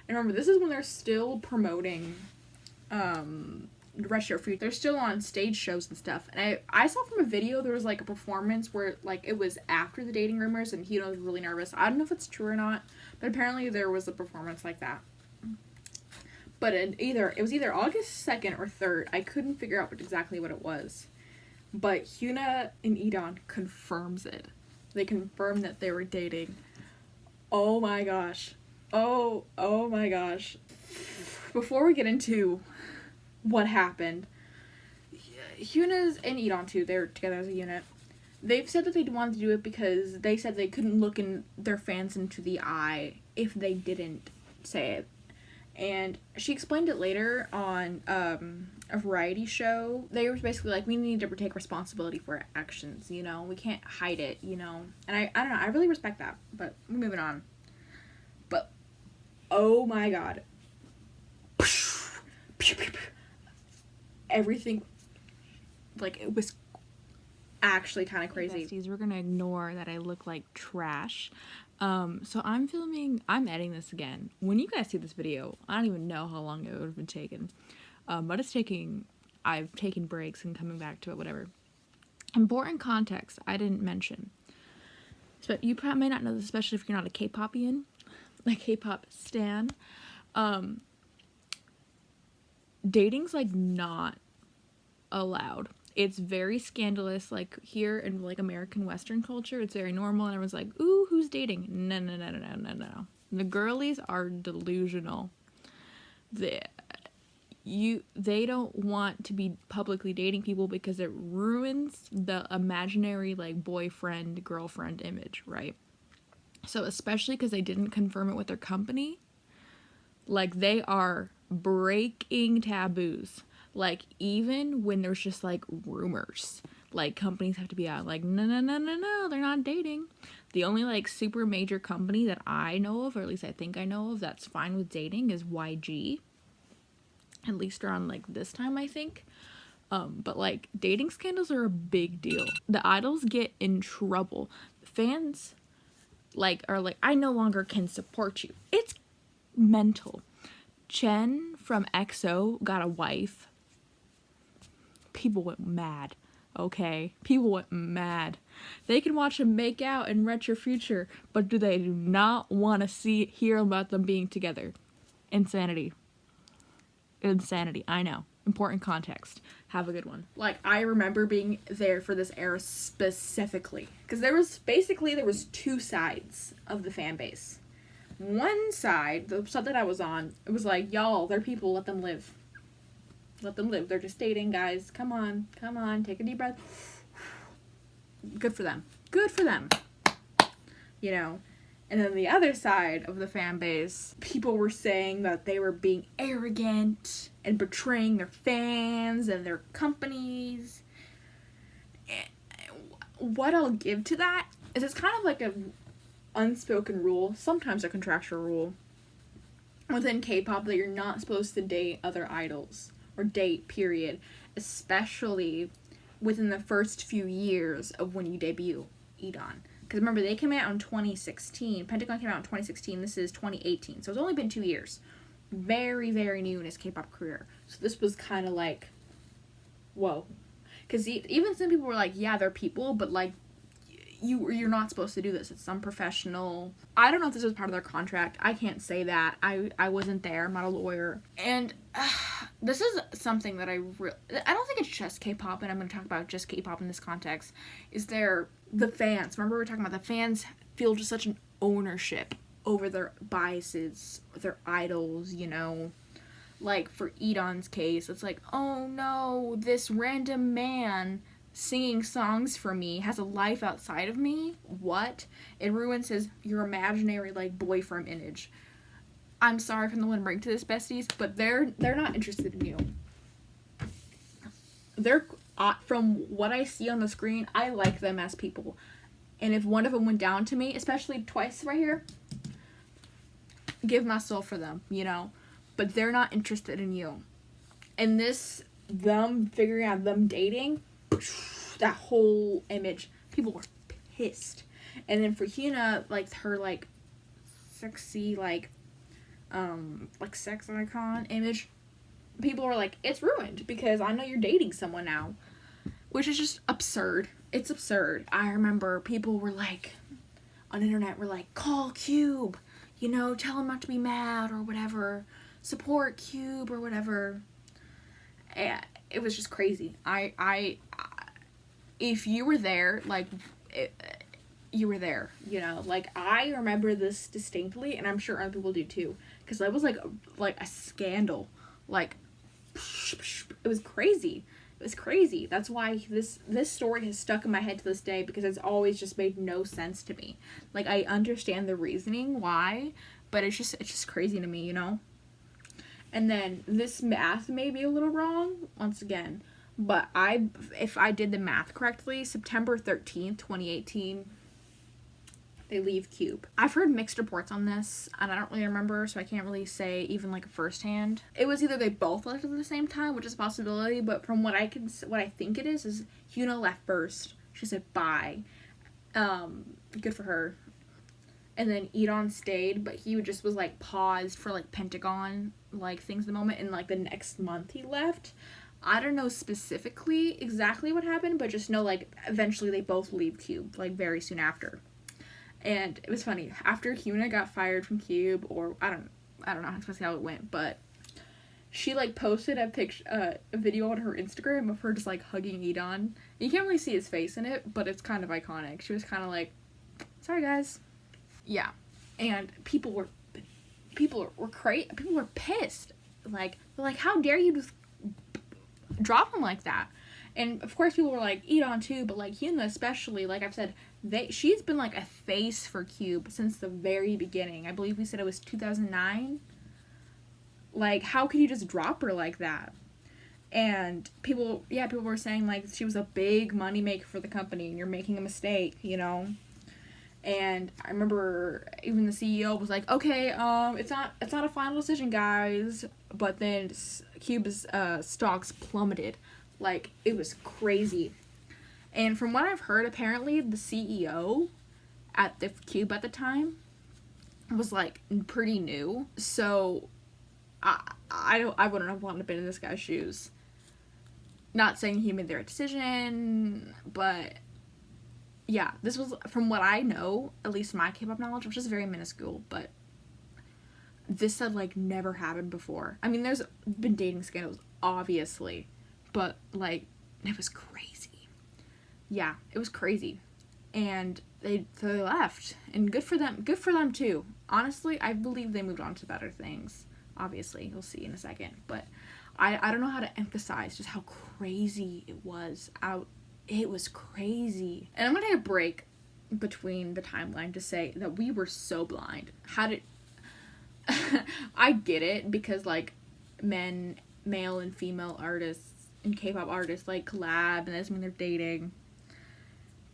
And remember, this is when they're still promoting Retro Future. They're still on stage shows and stuff. And I saw from a video there was like a performance where like it was after the dating rumors and Hyuna was really nervous. I don't know if it's true or not, but apparently there was a performance like that. But it was either August 2nd or 3rd. I couldn't figure out exactly what it was. But Hyuna and E'Dawn confirms it. They confirmed that they were dating. Oh my gosh. Oh my gosh. Before we get into what happened, Hyuna's and E'Dawn too, they're together as a unit. They've said that they wanted to do it because they said they couldn't look in their fans into the eye if they didn't say it. And she explained it later on a variety show. They were basically like, we need to take responsibility for our actions, you know? We can't hide it, you know? And I don't know, I really respect that, but we're moving on. But, oh my god. Everything, like, it was actually kind of crazy. Besties, we're gonna ignore that I look like trash. So I'm editing this again. When you guys see this video, I don't even know how long it would have been taken. But I've taken breaks and coming back to it, whatever. Important context I didn't mention. But you probably may not know this, especially if you're not a K-popian, like K-pop stan. Dating's like not allowed. It's very scandalous, like here in like American Western culture, it's very normal and everyone's like, ooh, who's dating? No. The girlies are delusional. They don't want to be publicly dating people because it ruins the imaginary like boyfriend, girlfriend image, right? So especially because they didn't confirm it with their company, like they are breaking taboos. Like, even when there's just, like, rumors, like, companies have to be out, like, no, they're not dating. The only, like, super major company that I know of, or at least I think I know of, that's fine with dating is YG. At least around, like, this time, I think. But, like, dating scandals are a big deal. The idols get in trouble. Fans, like, are like, I no longer can support you. It's mental. Chen from EXO got a wife. People went mad, okay? People went mad. They can watch them make out in Retro Future, but do not want to hear about them being together. Insanity, I know. Important context. Have a good one. Like, I remember being there for this era specifically. Because there was two sides of the fan base. One side, the side that I was on, it was like, y'all, they're people, let them live. Let them live. They're just dating, guys. Come on. Take a deep breath. Good for them. You know? And then the other side of the fan base, people were saying that they were being arrogant and betraying their fans and their companies. And what I'll give to that is it's kind of like an unspoken rule, sometimes a contractual rule, within K-pop that you're not supposed to date other idols. Or date, period. Especially within the first few years of when you debut E'Dawn. Because remember, they came out in 2016. Pentagon came out in 2016. This is 2018. So it's only been 2 years. Very, very new in his K-pop career. So this was kind of like, whoa. Because even some people were like, yeah, they're people, but like, you're not supposed to do this. It's unprofessional. I don't know if this was part of their contract. I can't say that. I wasn't there. I'm not a lawyer. And this is something that I don't think it's just K-pop, and I'm going to talk about just K-pop in this context. The fans. Remember we were talking about the fans feel just such an ownership over their biases, their idols, you know. Like for E'Dawn's case, it's like, oh no, this random man singing songs for me has a life outside of me. What? It ruins your imaginary like boyfriend image. I'm sorry if I'm the one to bring to this, besties, but they're not interested in you. they're from what I see on the screen, I like them as people. And if one of them went down to me, especially twice right here, give my soul for them, you know. But they're not interested in you. And this, them figuring out them dating, that whole image, people were pissed. And then for Hyuna, like her like sexy like sex icon image, people were like, it's ruined because I know you're dating someone now, which is just absurd. It's absurd. I remember people were like on the internet were like, call Cube, you know, tell him not to be mad or whatever, support Cube or whatever. And it was just crazy. I if you were there, like you were there, you know. Like I remember this distinctly, and I'm sure other people do too, because that was like a scandal. Like it was crazy. It was crazy. That's why this story has stuck in my head to this day, because it's always just made no sense to me. Like I understand the reasoning why, but it's just crazy to me, you know. And then this math may be a little wrong once again, but if I did the math correctly, September 13th, 2018, they leave Cube. I've heard mixed reports on this, and I don't really remember, so I can't really say even like firsthand. It was either they both left at the same time, which is a possibility, but from what I think it is Hyuna left first. She said bye. Good for her. And then Edon stayed, but he just was like paused for like Pentagon like things at the moment, and like the next month he left. I don't know specifically exactly what happened, but just know like eventually they both leave Cube like very soon after. And it was funny, after Hyuna got fired from Cube, or I don't know exactly how it went, but she like posted a video on her Instagram of her just like hugging Edon. You can't really see his face in it, but it's kind of iconic. She was kind of like, sorry guys. Yeah. And people were crazy. People were pissed. Like, they're like, how dare you just drop him like that? And of course people were like, Edon too, but like Hyuna especially, like I've said, she's been like a face for Cube since the very beginning. I believe we said it was 2009. Like, how could you just drop her like that? And people were saying like she was a big moneymaker for the company and you're making a mistake, you know? And I remember even the CEO was like, okay, it's not a final decision, guys. But then Cube's stocks plummeted. Like, it was crazy. And from what I've heard, apparently the CEO at the Cube at the time was like pretty new. So I wouldn't have wanted to be in this guy's shoes. Not saying he made the right decision, but yeah, this was, from what I know, at least my K-pop knowledge, which is very minuscule, but this had like never happened before. I mean, there's been dating scandals, obviously, but like it was crazy. Yeah, it was crazy. And they left, and good for them too. Honestly, I believe they moved on to better things. Obviously, you'll see in a second, but I don't know how to emphasize just how crazy it was. It was crazy. And I'm gonna take a break between the timeline to say that we were so blind. I get it, because like male and female artists and K-pop artists like collab, and that doesn't mean they're dating.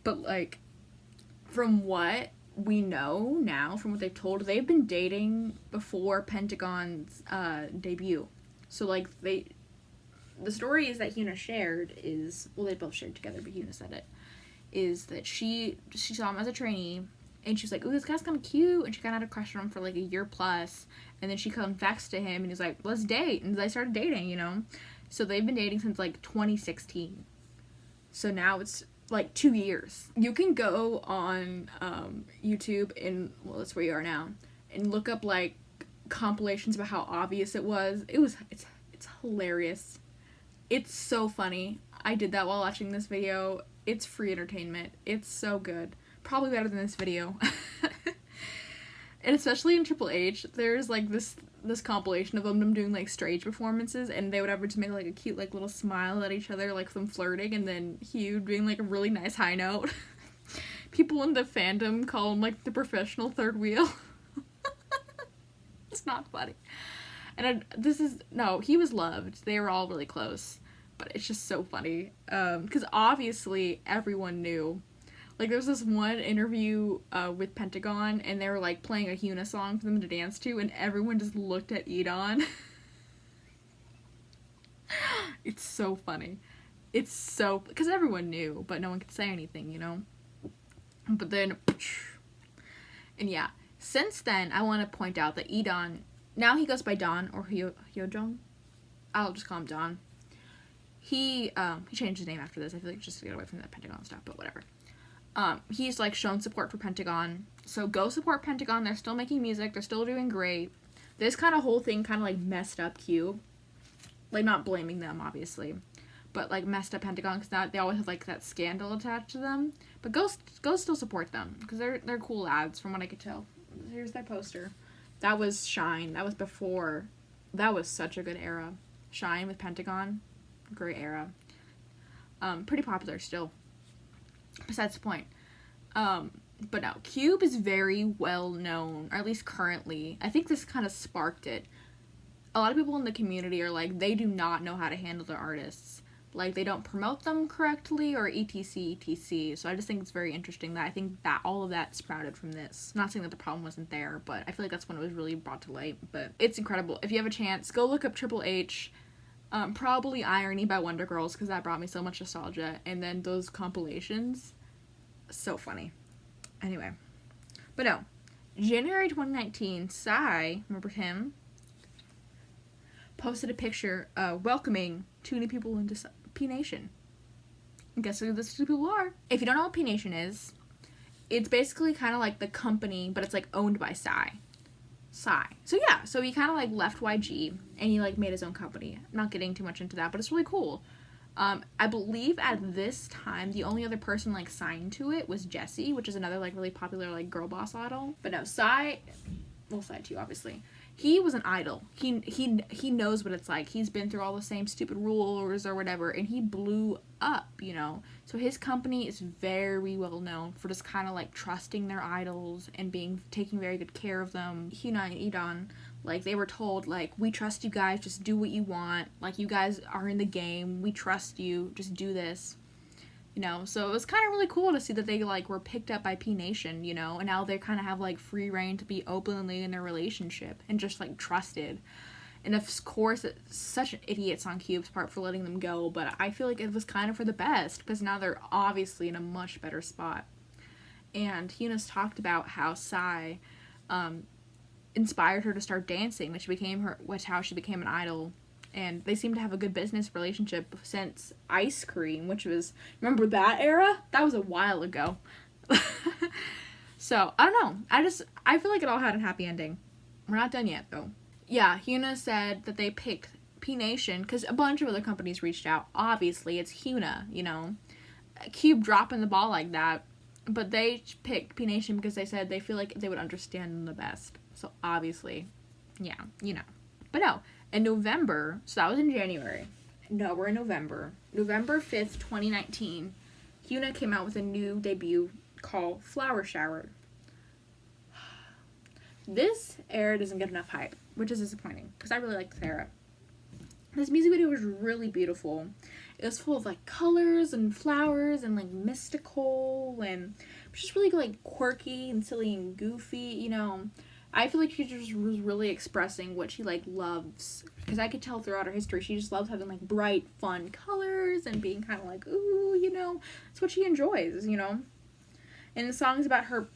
But like, from what we know now, from what they've told, they've been dating before Pentagon's debut. So like the story is that Hyuna shared is, well, they both shared together, but Hyuna said it, is that she saw him as a trainee, and she was like, ooh, this guy's kind of cute, and she kind of had a crush on him for like a year plus, and then she confessed to him, and he's like, let's date, and they started dating, you know? So they've been dating since like 2016. So now it's like 2 years. You can go on YouTube, and well, that's where you are now, and look up like compilations about how obvious it was. It's hilarious. It's so funny. I did that while watching this video. It's free entertainment. It's so good. Probably better than this video. And especially in Triple H, there's like this compilation of them doing like stage performances, and they would ever just make like a cute like little smile at each other, like them flirting, and then Hugh doing like a really nice high note. People in the fandom call him like the professional third wheel. It's not funny. And he was loved. They were all really close. but it's just so funny. Because obviously everyone knew. Like, there was this one interview with Pentagon, and they were, like, playing a Hyuna song for them to dance to, and everyone just looked at Edon. It's so funny. It's so... Because everyone knew, but no one could say anything, you know? But then... And yeah. Since then, I want to point out that Edon... Now he goes by Don, or Hyojong. I'll just call him Don. He changed his name after this. I feel like just to get away from that Pentagon stuff, but whatever. He's, like, shown support for Pentagon. So go support Pentagon. They're still making music. They're still doing great. This kind of whole thing kind of, like, messed up Cube. Like, not blaming them, obviously. But, like, messed up Pentagon because they always have, like, that scandal attached to them. But go still support them. Because they're cool lads, from what I could tell. Here's their poster. That was Shine. That was before. That was such a good era. Shine with Pentagon. Great era. Pretty popular still. Besides the point. But no, Cube is very well known, or at least currently. I think this kind of sparked it. A lot of people in the community are like, they do not know how to handle their artists. Like, they don't promote them correctly, or etc. So I just think it's very interesting that I think that all of that sprouted from this. Not saying that the problem wasn't there, but I feel like that's when it was really brought to light. But it's incredible. If you have a chance, go look up Triple H. Probably Irony by Wonder Girls, because that brought me so much nostalgia. And then those compilations. So funny. Anyway. But no. January 2019, Psy, remember him? Posted a picture welcoming 2 new people into P Nation. And guess who those 2 people are? If you don't know what P Nation is, it's basically kind of like the company, but it's like owned by Psy. So yeah, so he kind of like left YG and he like made his own company. I'm not getting too much into that, but it's really cool. I believe at this time the only other person like signed to it was Jessie, which is another like really popular like girl boss idol. But no, Psy, well, Psy too, obviously. He was an idol. He knows what it's like. He's been through all the same stupid rules or whatever, and he blew up, you know. So his company is very well known for just kind of like trusting their idols and taking very good care of them. Hyuna and Edon, like, they were told, like, we trust you guys, just do what you want. Like, you guys are in the game. We trust you. Just do this. You know, so it was kind of really cool to see that they, like, were picked up by P Nation, you know, and now they kind of have, like, free reign to be openly in their relationship and just, like, trusted. And of course, it's such an idiot on Cube's part for letting them go, but I feel like it was kind of for the best, because now they're obviously in a much better spot. And Hyuna's talked about how Psy inspired her to start dancing, that's how she became an idol. And they seem to have a good business relationship since Ice Cream, which was, remember that era? That was a while ago. So, I don't know. I feel like it all had a happy ending. We're not done yet, though. Yeah, Hyuna said that they picked P Nation because a bunch of other companies reached out. Obviously, it's Hyuna, you know. Cube dropping the ball like that. But they picked P Nation because they said they feel like they would understand them the best. So, obviously, yeah, you know. But no. In November, so that was in January. No, we're in November. November 5th, 2019, Hyuna came out with a new debut called Flower Shower. This era doesn't get enough hype, which is disappointing, because I really like this era. This music video was really beautiful. It was full of, like, colors and flowers and, like, mystical and just really, like, quirky and silly and goofy, you know. I feel like she just was really expressing what she, like, loves. Because I could tell throughout her history, she just loves having, like, bright, fun colors and being kind of like, ooh, you know. It's what she enjoys, you know. And the song's about her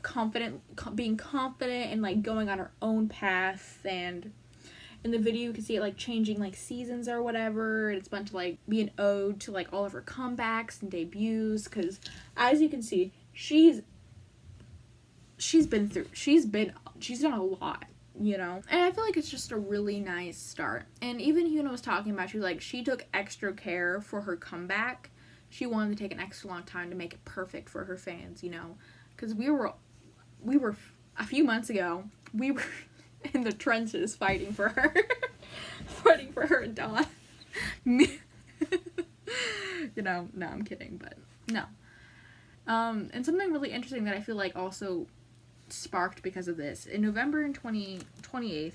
being confident and, like, going on her own path. And in the video, you can see it, like, changing, like, seasons or whatever. And it's meant to, like, be an ode to, like, all of her comebacks and debuts. Because, as you can see, she's done a lot, you know. And I feel like it's just a really nice start. And even Hyuna was talking about, she took extra care for her comeback. She wanted to take an extra long time to make it perfect for her fans, you know. Because we were a few months ago, we were in the trenches fighting for her. Fighting for her and Dawn. You know, no, I'm kidding, but no. And something really interesting that I feel like also sparked because of this. In November 28th,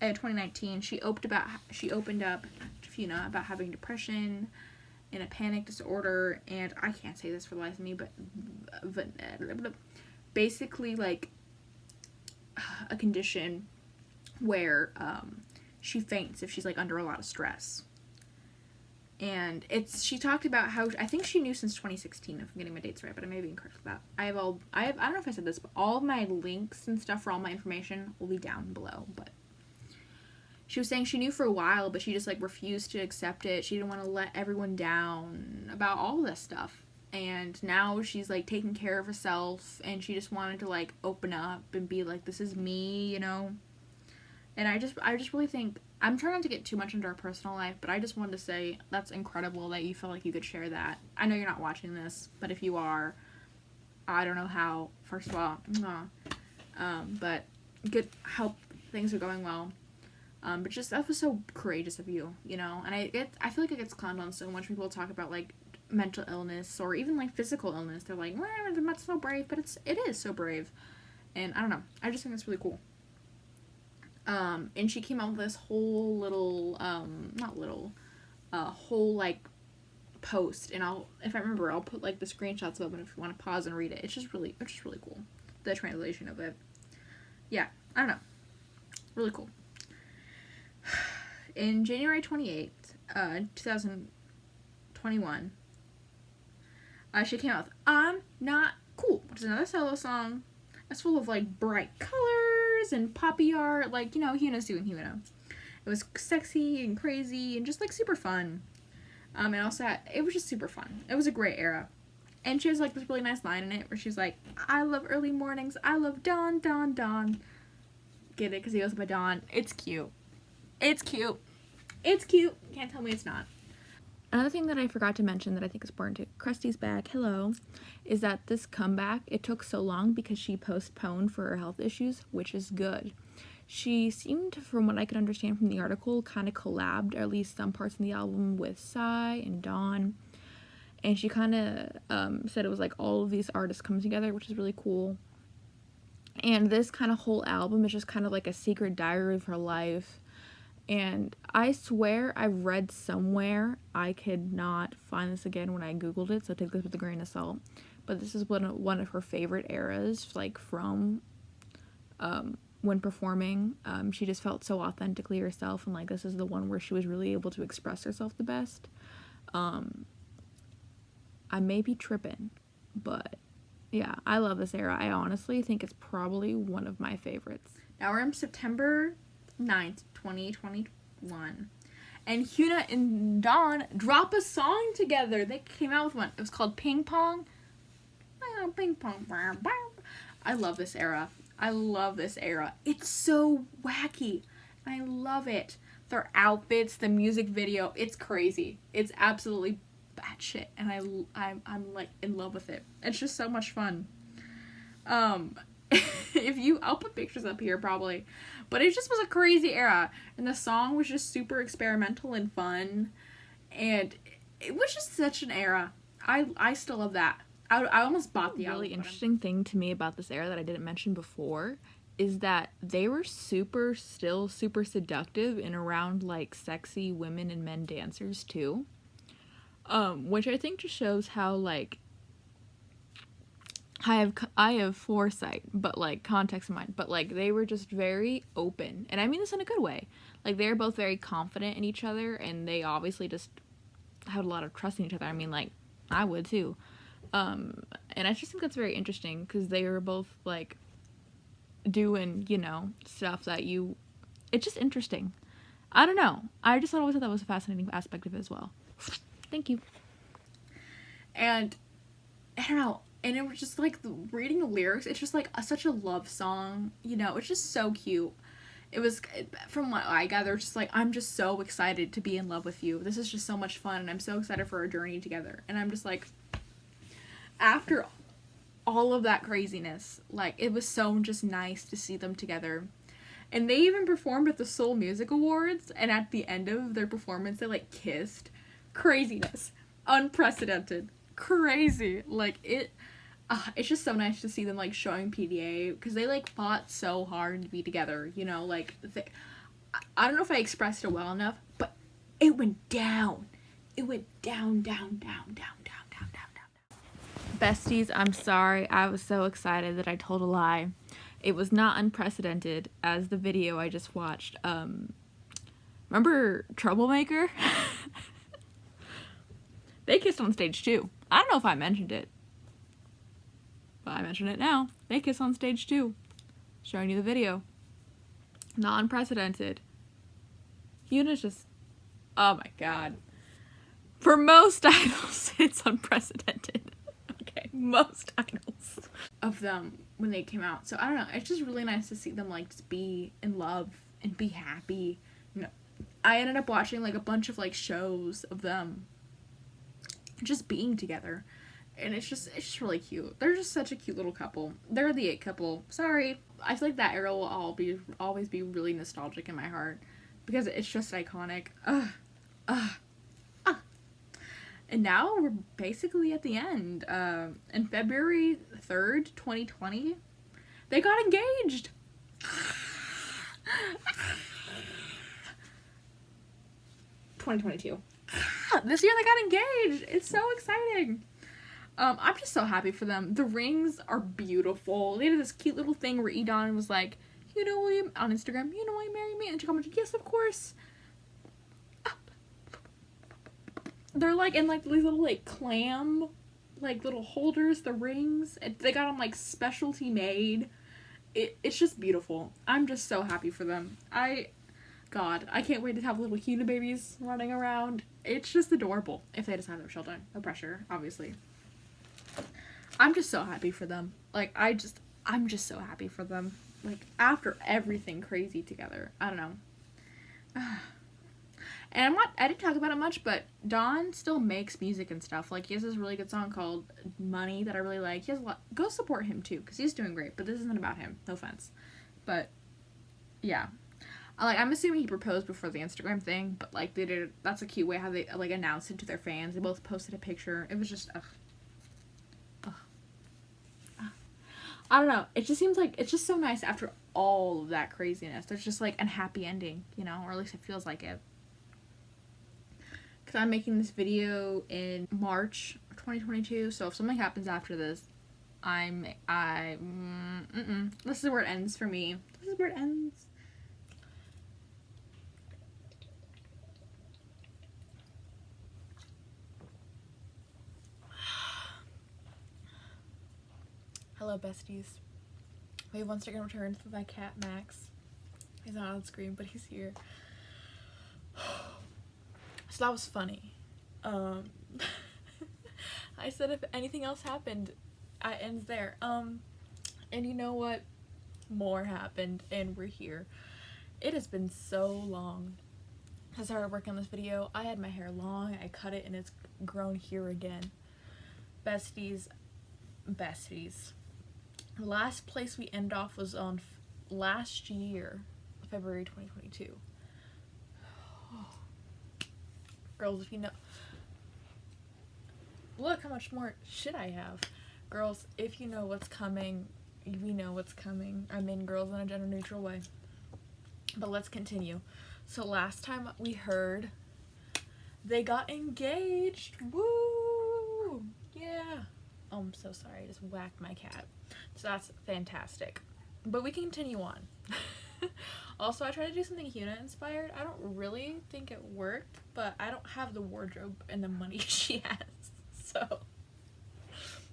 2019, she opened up to Hyuna about having depression and a panic disorder, and I can't say this for the life of me, but basically like a condition where she faints if she's like under a lot of stress. And she talked about how, I think she knew since 2016, if I'm getting my dates right, but I may be incorrect with that. I don't know if I said this, but all of my links and stuff for all my information will be down below. But she was saying she knew for a while, but she just like refused to accept it. She didn't want to let everyone down about all this stuff. And now she's like taking care of herself, and she just wanted to like open up and be like, this is me, you know? And I just really think, I'm trying not to get too much into our personal life, but I just wanted to say that's incredible that you feel like you could share that. I know you're not watching this, but if you are, I don't know how. First of all, but good, hope things are going well. But just, that was so courageous of you, you know? And I feel like it gets clowned on so much. People talk about like mental illness or even like physical illness. They're like, well, that's so brave, but it is so brave. And I don't know. I just think that's really cool. And she came out with this whole little, whole, like, post, and if I remember, I'll put, like, the screenshots of it if you want to pause and read it. It's just really cool, the translation of it. Yeah, I don't know. Really cool. In January 28th, 2021, she came out with I'm Not Cool, which is another solo song. It's full of, like, bright colors and poppy art, like, you know, Hyuna's doing Hyuna. It was sexy and crazy and just, like, super fun. And also, it was just super fun. It was a great era. And she has, like, this really nice line in it where she's like, I love early mornings, I love dawn, dawn, dawn. Get it? Because he goes by Dawn. It's cute. It's cute. It's cute. Can't tell me it's not. Another thing that I forgot to mention that I think is important too, Krusty's back, hello, is that this comeback, it took so long because she postponed for her health issues, which is good. She seemed, from what I could understand from the article, kind of collabed, or at least some parts in the album, with Psy and Dawn. And she kind of said it was like all of these artists come together, which is really cool. And this kind of whole album is just kind of like a secret diary of her life. And I swear I read somewhere, I could not find this again when I googled it, so take this with a grain of salt, but this is one of her favorite eras, like from when performing. She just felt so authentically herself, and like this is the one where she was really able to express herself the best. I may be tripping, but yeah, I love this era. I honestly think it's probably one of my favorites. Now we're in September 9th, 2021, and Hyuna and Dawn drop a song together. They came out with one. It was called Ping Pong. Ping Pong. I love this era. It's so wacky. I love it. Their outfits, the music video, it's crazy. It's absolutely batshit, and I'm like in love with it. It's just so much fun. I'll put pictures up here probably, but it just was a crazy era, and the song was just super experimental and fun, and it was just such an era. I still love that. I almost bought the album. Really interesting thing to me about this era that I didn't mention before is that they were super seductive and around like sexy women and men dancers too, which I think just shows how like I have foresight, but like context in mind, but like they were just very open, and I mean this in a good way. Like they were both very confident in each other, and they obviously just had a lot of trust in each other. I mean, like I would too, and I just think that's very interesting because they were both like doing, you know, stuff that it's just interesting. I don't know. I just always thought that was a fascinating aspect of it as well. Thank you. And I don't know. And it was just, like, reading the lyrics, it's just, like, such a love song, you know, it's just so cute. It was, from what I gather, just, like, I'm just so excited to be in love with you. This is just so much fun, and I'm so excited for our journey together. And I'm just, like, after all of that craziness, like, it was so just nice to see them together. And they even performed at the Seoul Music Awards, and at the end of their performance, they, like, kissed. Craziness. Unprecedented. Crazy. Like, it's just so nice to see them, like, showing PDA, because they, like, fought so hard to be together, you know, like, I don't know if I expressed it well enough, but it went down. It went down, down, down, down, down, down, down, down. Besties, I'm sorry. I was so excited that I told a lie. It was not unprecedented as the video I just watched. Remember Troublemaker? They kissed on stage too. I don't know if I mentioned it, but I mention it now. They kiss on stage too. Showing you the video. Not unprecedented. Hyuna's just, oh my god. For most idols, it's unprecedented. Okay, most idols. Of them when they came out. So I don't know. It's just really nice to see them like just be in love and be happy. You know, I ended up watching like a bunch of like shows of them just being together. And it's just really cute. They're just such a cute little couple. They're the it couple. Sorry. I feel like that era will always be really nostalgic in my heart. Because it's just iconic. And now we're basically at the end. In February 3rd, 2020, they got engaged. 2022. This year they got engaged. It's so exciting. I'm just so happy for them. The rings are beautiful. They did this cute little thing where Edon was like, you know, will you, on Instagram, you know, will you marry me? And she commented, yes, of course. They're like in like these little like clam, like little holders, the rings. They got them like specialty made. It's just beautiful. I'm just so happy for them. God, I can't wait to have little Hyuna babies running around. It's just adorable. If they decide to have children. No pressure, obviously. I'm just so happy for them. Like, I'm just so happy for them. Like, after everything crazy together. I don't know. And I didn't talk about it much, but Don still makes music and stuff. Like, he has this really good song called Money that I really like. He has a lot. Go support him, too, because he's doing great. But this isn't about him. No offense. But, yeah. I'm assuming he proposed before the Instagram thing, but, like, that's a cute way how they, like, announced it to their fans. They both posted a picture. It was just, I don't know. It just seems like it's just so nice after all of that craziness. There's just, like, a happy ending, you know? Or at least it feels like it. Because I'm making this video in March 2022, so if something happens after this, this is where it ends for me. This is where it ends. Hello, besties. We have Instagram returns for my cat, Max. He's not on screen, but he's here. So that was funny. I said if anything else happened, it ends there. And you know what? More happened, and we're here. It has been so long since I started working on this video. I had my hair long, I cut it, and it's grown here again. Besties. The last place we end off was on last year, February 2022. Girls, if you know, look how much more shit I have. Girls, if you know what's coming, we know what's coming. I mean, girls in a gender neutral way. But let's continue. So last time we heard, they got engaged. Woo! Yeah. Oh, I'm so sorry. I just whacked my cat. So that's fantastic. But we can continue on. Also, I tried to do something Hyuna inspired. I don't really think it worked, but I don't have the wardrobe and the money she has. So,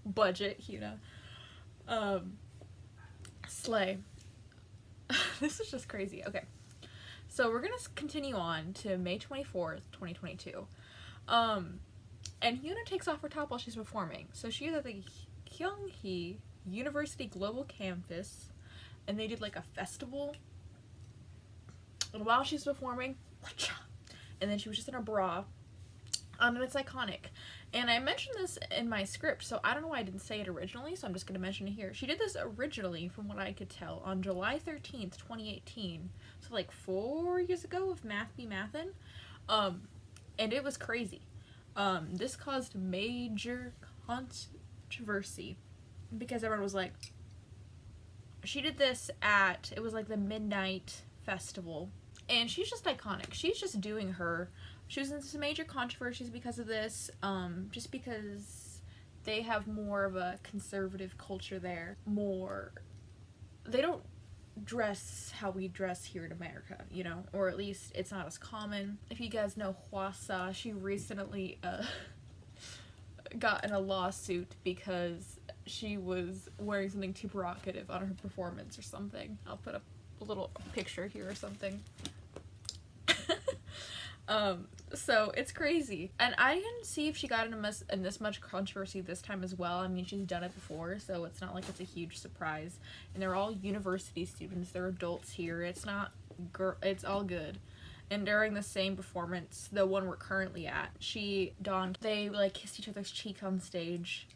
budget Hyuna. Slay. This is just crazy. Okay. So we're gonna continue on to May 24th, 2022. And Hyuna takes off her top while she's performing. So she's at the Kyunghee University Global Campus, and they did like a festival. And while she's performing, and then she was just in her bra, and it's iconic. And I mentioned this in my script, so I don't know why I didn't say it originally, so I'm just going to mention it here. She did this originally, from what I could tell, on July 13th, 2018. So like 4 years ago with Math Be Mathin'. And it was crazy. This caused major controversy because everyone was like, she did this at, it was like the midnight festival, And she's just iconic. She's just doing her. She was in some major controversies because of this, just because they have more of a conservative culture there. They don't dress how we dress here in America, you know, or at least it's not as common. If you guys know Hwasa, she recently got in a lawsuit because she was wearing something too provocative on her performance or something. I'll put up a little picture here or something. So it's crazy. And I didn't see if she got in this much controversy this time as well. I mean, she's done it before, so it's not like it's a huge surprise. And they're all university students. They're adults here. It's it's all good. And during the same performance, the one we're currently at, they like kissed each other's cheek on stage.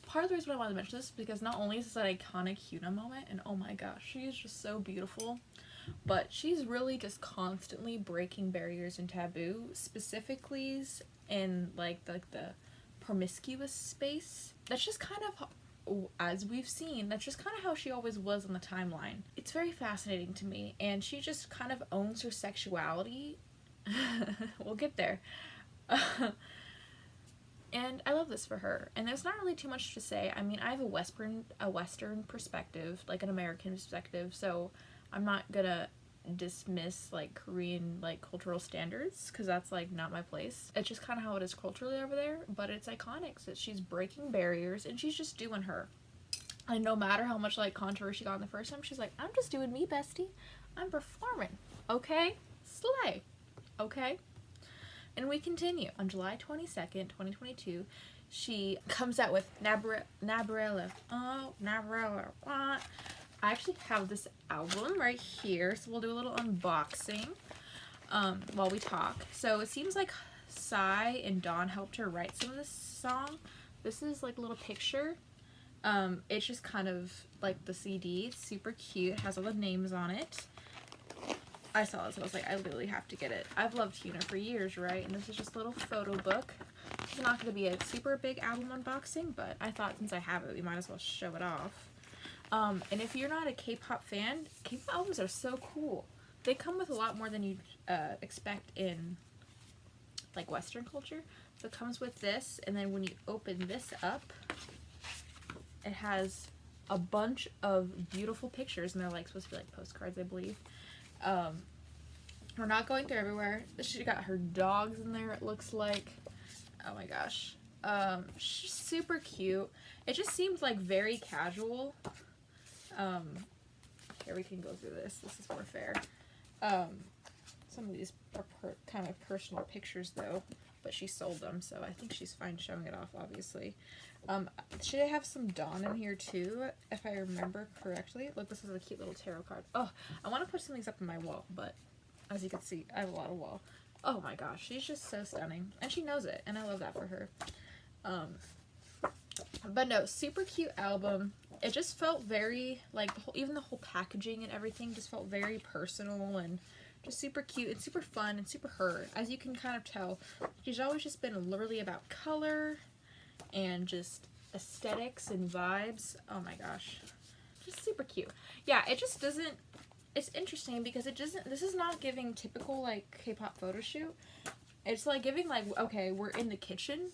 Part of the reason I wanted to mention this is because not only is this an iconic Hyuna moment, and oh my gosh, she is just so beautiful, but she's really just constantly breaking barriers and taboo, specifically in like the promiscuous space. That's just kind of, as we've seen, that's just kind of how she always was on the timeline. It's very fascinating to me, and she just kind of owns her sexuality. We'll get there. And I love this for her. And there's not really too much to say. I mean, I have a Western perspective, like an American perspective, so I'm not gonna dismiss like Korean like cultural standards, because that's like not my place. It's just kind of how it is culturally over there, but it's iconic that she's breaking barriers and she's just doing her. And no matter how much like controversy she got in the first time, she's like, I'm just doing me, bestie. I'm performing. Okay? Slay. Okay? And we continue. On July 22nd, 2022, she comes out with Nabrella. Oh, Nabrella. What? I actually have this album right here, so we'll do a little unboxing while we talk. So it seems like Psy and Dawn helped her write some of this song. This is like a little picture. It's just kind of like the CD. It's super cute. It has all the names on it. I saw this and I was like, I literally have to get it. I've loved Hyuna for years, right? And this is just a little photo book. It's not going to be a super big album unboxing, but I thought since I have it, we might as well show it off. And if you're not a K-pop fan, K-pop albums are so cool. They come with a lot more than you'd expect in like Western culture. So it comes with this, and then when you open this up, it has a bunch of beautiful pictures, and they're like supposed to be like postcards, I believe. We're not going through everywhere. She got her dogs in there, it looks like. Oh my gosh. She's super cute. It just seems like very casual. Here, we can go through this. This is more fair. Some of these are kind of personal pictures though, but she sold them, so I think she's fine showing it off, obviously. Should I have some Dawn in here too, if I remember correctly? Look, this is a cute little tarot card. Oh, I want to put some of these up on my wall, but as you can see, I have a lot of wall. Oh my gosh, she's just so stunning, and she knows it, and I love that for her. But no, super cute album. It just felt very, like, even the whole packaging and everything just felt very personal and just super cute and super fun and super her. As you can kind of tell, she's always just been literally about color and just aesthetics and vibes. Oh my gosh. Just super cute. Yeah, it just doesn't, it's interesting because it doesn't, this is not giving typical, like, K-pop photo shoot. It's like giving, like, okay, we're in the kitchen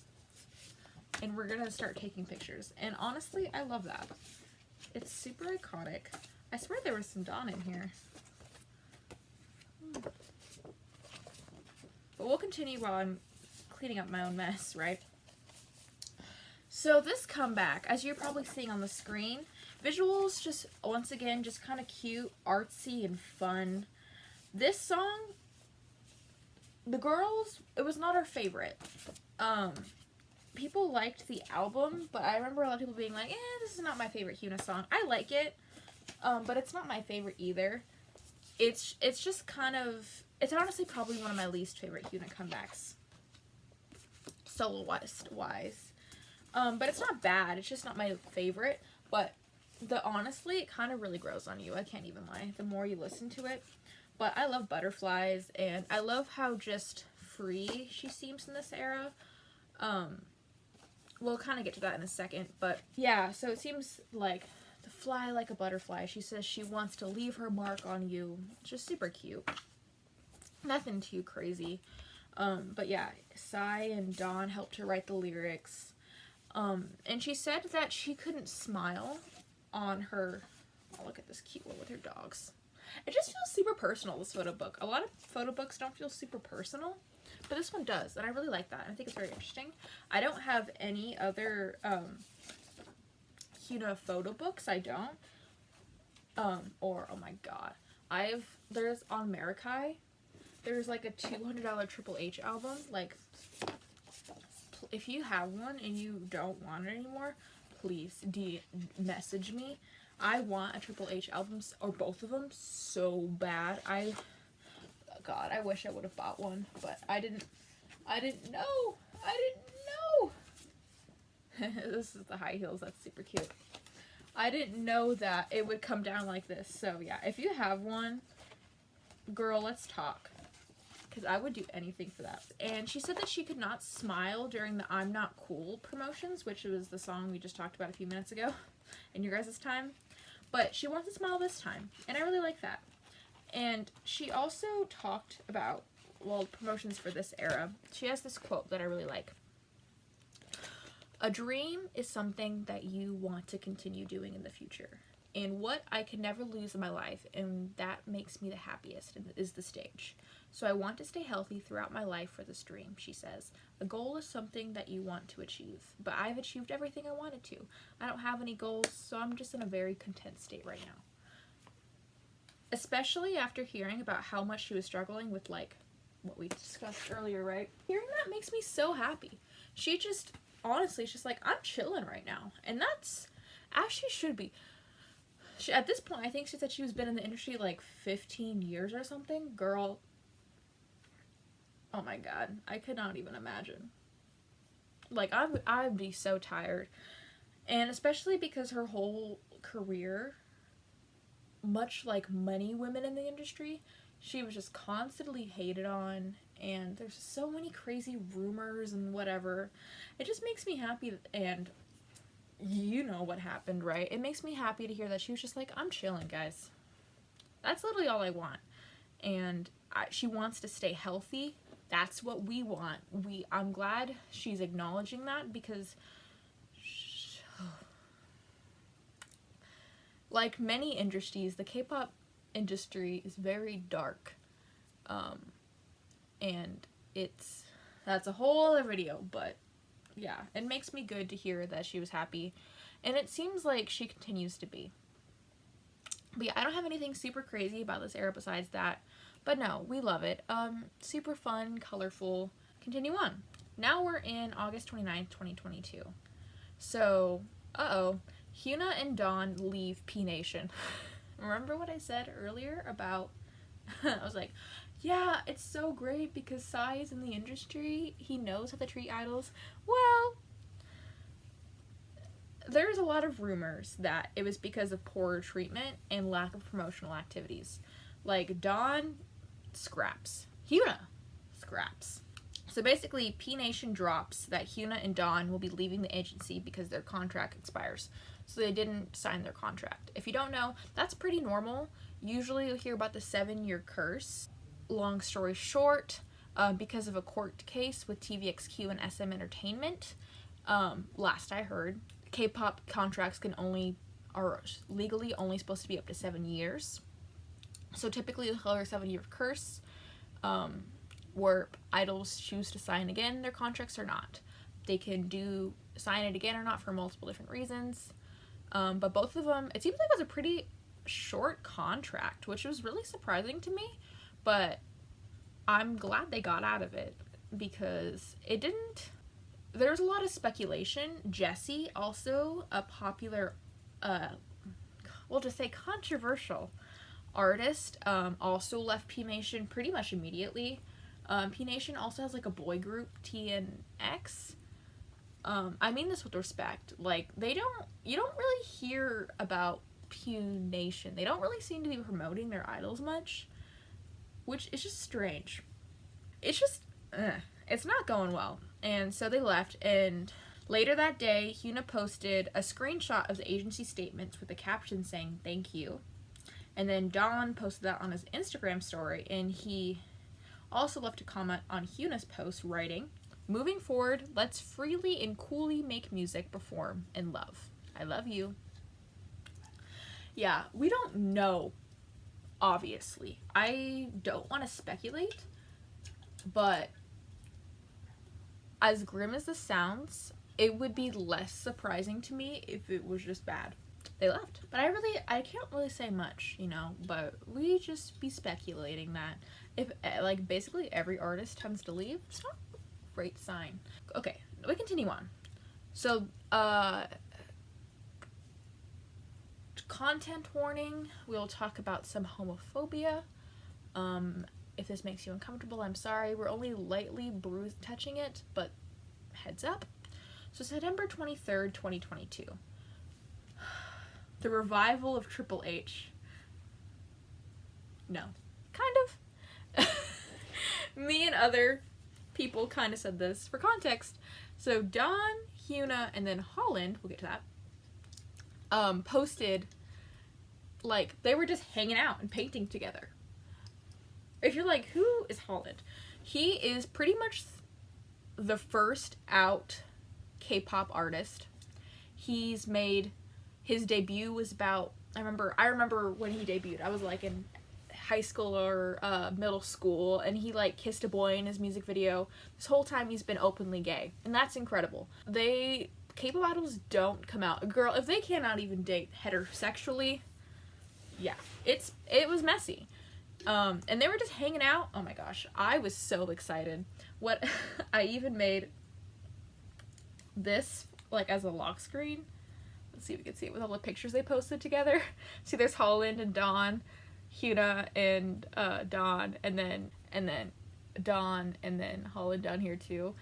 and we're gonna start taking pictures. And honestly, I love that. It's super iconic. I swear there was some Dawn in here. But we'll continue while I'm cleaning up my own mess, right? So this comeback, as you're probably seeing on the screen, visuals just, once again, just kind of cute, artsy, and fun. This song, the girls, it was not our favorite. People liked the album, but I remember a lot of people being like, this is not my favorite Hyuna song. I like it, but it's not my favorite either. It's just kind of, it's honestly probably one of my least favorite Hyuna comebacks, solo-wise. But it's not bad, it's just not my favorite, but honestly, it kind of really grows on you, I can't even lie, the more you listen to it. But I love Butterflies, and I love how just free she seems in this era. We'll kind of get to that in a second, but yeah, so it seems like to fly like a butterfly. She says she wants to leave her mark on you. It's just super cute. Nothing too crazy. But yeah, Psy and Dawn helped her write the lyrics. And she said that she couldn't smile on her. Oh, look at this cute one with her dogs. It just feels super personal, this photo book. A lot of photo books don't feel super personal, but this one does, and I really like that. I think it's very interesting. I don't have any other Hyuna photo books. I don't. Or, oh my god. There's on Marikai, there's like a $200 Triple H album. Like, if you have one and you don't want it anymore, please message me. I want a Triple H album, or both of them, so bad. God, I wish I would have bought one, but I didn't know. This is the high heels, that's super cute. I didn't know that it would come down like this, so yeah, if you have one, girl, let's talk. Because I would do anything for that. And she said that she could not smile during the I'm Not Cool promotions, which was the song we just talked about a few minutes ago in your guys' time. But she wants to smile this time, and I really like that. And she also talked about, well, promotions for this era. She has this quote that I really like. A dream is something that you want to continue doing in the future. And what I can never lose in my life, and that makes me the happiest, is the stage. So I want to stay healthy throughout my life for this dream, she says. A goal is something that you want to achieve, but I've achieved everything I wanted to. I don't have any goals, so I'm just in a very content state right now. Especially after hearing about how much she was struggling with, like, what we discussed earlier, right? Hearing that makes me so happy. She just, honestly, she's like, I'm chilling right now. And that's, as she should be. At this point, I think she said she was been in the industry like 15 years or something. Girl, oh my god, I could not even imagine. Like, I'd be so tired. And especially because her whole career, much like many women in the industry, she was just constantly hated on, and there's so many crazy rumors and whatever. It just makes me happy, and you know what happened, right? It makes me happy to hear that she was just like, I'm chilling, guys. That's literally all I want. And she wants to stay healthy. That's what we want. I'm glad she's acknowledging that, because like many industries, the K-pop industry is very dark. And that's a whole other video, but yeah, it makes me good to hear that she was happy, and it seems like she continues to be. But yeah, I don't have anything super crazy about this era besides that, but no, we love it. Super fun, colorful. Continue on. Now we're in August 29th, 2022. So, Hyuna and Dawn leave P Nation. Remember what I said earlier about, I was like, yeah, it's so great because Psy is in the industry. He knows how to treat idols. Well, there's a lot of rumors that it was because of poor treatment and lack of promotional activities. Like, Dawn scraps. Hyuna scraps. So basically, P Nation drops that Hyuna and Dawn will be leaving the agency because their contract expires. So they didn't sign their contract. If you don't know, that's pretty normal. Usually you'll hear about the 7-year curse. Long story short, because of a court case with TVXQ and SM Entertainment, last I heard, K-pop contracts are legally only supposed to be up to 7 years. So typically the other 7-year curse, where idols choose to sign again, their contracts are not. They can sign it again or not for multiple different reasons. But both of them, it seems like it was a pretty short contract, which was really surprising to me. But I'm glad they got out of it, because it didn't. There's a lot of speculation. Jessie, also a popular, we'll just say controversial artist, also left P Nation pretty much immediately. P Nation also has like a boy group, TNX. I mean this with respect. Like, you don't really hear about P Nation. They don't really seem to be promoting their idols much, which is just strange. It's just, it's not going well. And so they left, and later that day, Hyuna posted a screenshot of the agency statements with a caption saying, "Thank you." And then Dawn posted that on his Instagram story, and he Also love to comment on Hyuna's post writing, "Moving forward, let's freely and coolly make music, perform, and love. I love you." Yeah, we don't know, obviously. I don't want to speculate, but as grim as this sounds, it would be less surprising to me if it was just bad. They left. But I can't really say much, you know, but we just be speculating that if, like, basically every artist tends to leave, it's not a great sign. Okay, we continue on. So, content warning, we'll talk about some homophobia. If this makes you uncomfortable, I'm sorry. We're only lightly touching it, but heads up. So September 23rd, 2022. The revival of Triple H. No. Kind of. Me and other people kind of said this. For context, so Dawn, Hyuna, and then Holland, we'll get to that, posted, like, they were just hanging out and painting together. If you're like, who is Holland? He is pretty much the first out K-pop artist. He's made, his debut was about, I remember when he debuted. I was like in high school or middle school, and he like kissed a boy in his music video. This whole time he's been openly gay, and that's incredible. K-pop idols don't come out. Girl, if they cannot even date heterosexually, yeah, it was messy. And they were just hanging out. Oh my gosh, I was so excited. What I even made this like as a lock screen. Let's see if we can see it with all the pictures they posted together. See, there's Holland and Dawn, Hyuna and Dawn, and then Dawn, and then Holland down here too.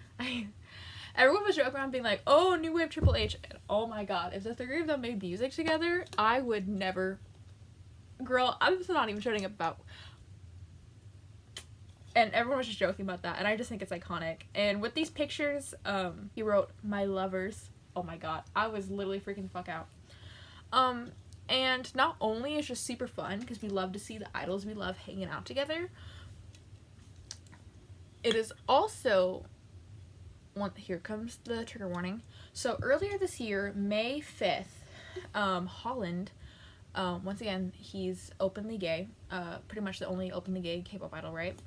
Everyone was joking around being like, "Oh, new wave Triple H." And oh my god, if the three of them made music together, I would never. Girl, I was not even showing up about. And everyone was just joking about that, and I just think it's iconic. And with these pictures, he wrote, "My lovers." Oh my god, I was literally freaking the fuck out. And not only is just super fun, because we love to see the idols we love hanging out together, it is also, here comes the trigger warning. So earlier this year, May 5th, Holland, once again, he's openly gay, pretty much the only openly gay K-pop idol, right?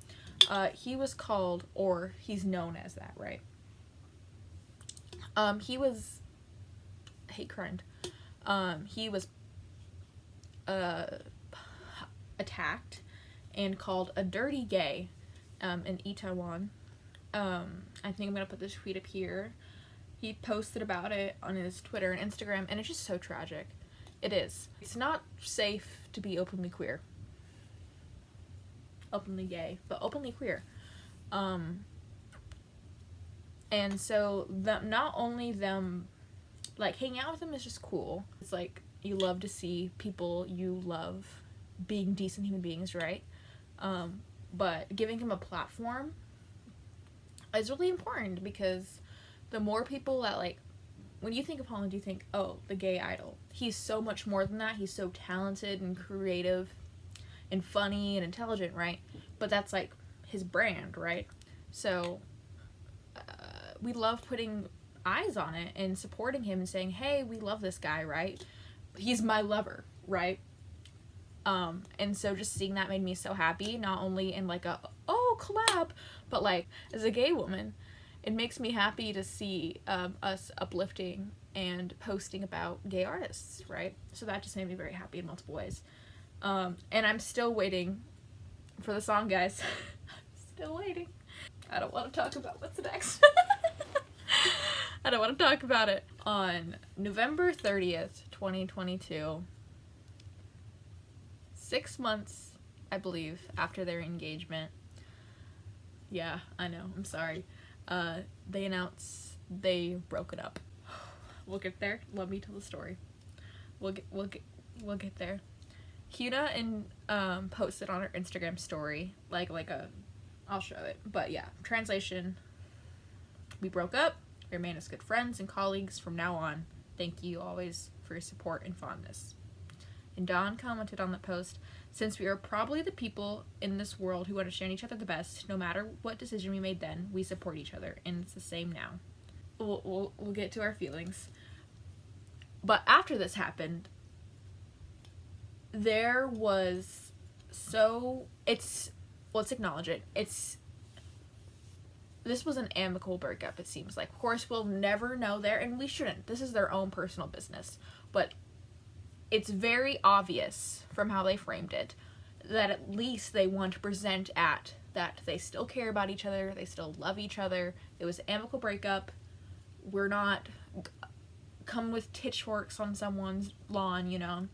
He was called, or he's known as that, right? He was hate crimed. He was attacked and called a dirty gay in Itaewon. I think I'm gonna put this tweet up here. He posted about it on his Twitter and Instagram, and it's just so tragic. It is. It's not safe to be openly queer. Openly gay, but openly queer. And so not only them, like, hanging out with them is just cool. It's like, you love to see people you love being decent human beings, right? But giving him a platform is really important, because the more people that, like, when you think of Holland, you think, oh, the gay idol. He's so much more than that. He's so talented and creative and funny and intelligent, right? But that's, like, his brand, right? So we love putting eyes on it and supporting him and saying, hey, we love this guy, right? He's my lover, right? And so just seeing that made me so happy, not only in like oh, collab, but like as a gay woman, it makes me happy to see us uplifting and posting about gay artists, right? So that just made me very happy in multiple ways. And I'm still waiting for the song, guys. Still waiting. I don't want to talk about what's next. I don't want to talk about it. On November 30th, 2022, 6 months, I believe, after their engagement. Yeah, I know, I'm sorry. They announced they broke it up. We'll get there. Let me tell the story. We'll get there. Hyuna posted on her Instagram story, I'll show it, but yeah, translation, we broke up, we remain as good friends and colleagues from now on. Thank you always for your support and fondness. And Dawn commented on the post, "Since we are probably the people in this world who understand each other the best, no matter what decision we made then, we support each other, and it's the same now." We'll get to our feelings. But after this happened, there was let's acknowledge it. This was an amicable breakup, it seems like. Of course, we'll never know there, and we shouldn't. This is their own personal business. But it's very obvious from how they framed it that at least they want to present that they still care about each other, they still love each other. It was an amicable breakup. We're not come with pitchforks on someone's lawn, you know.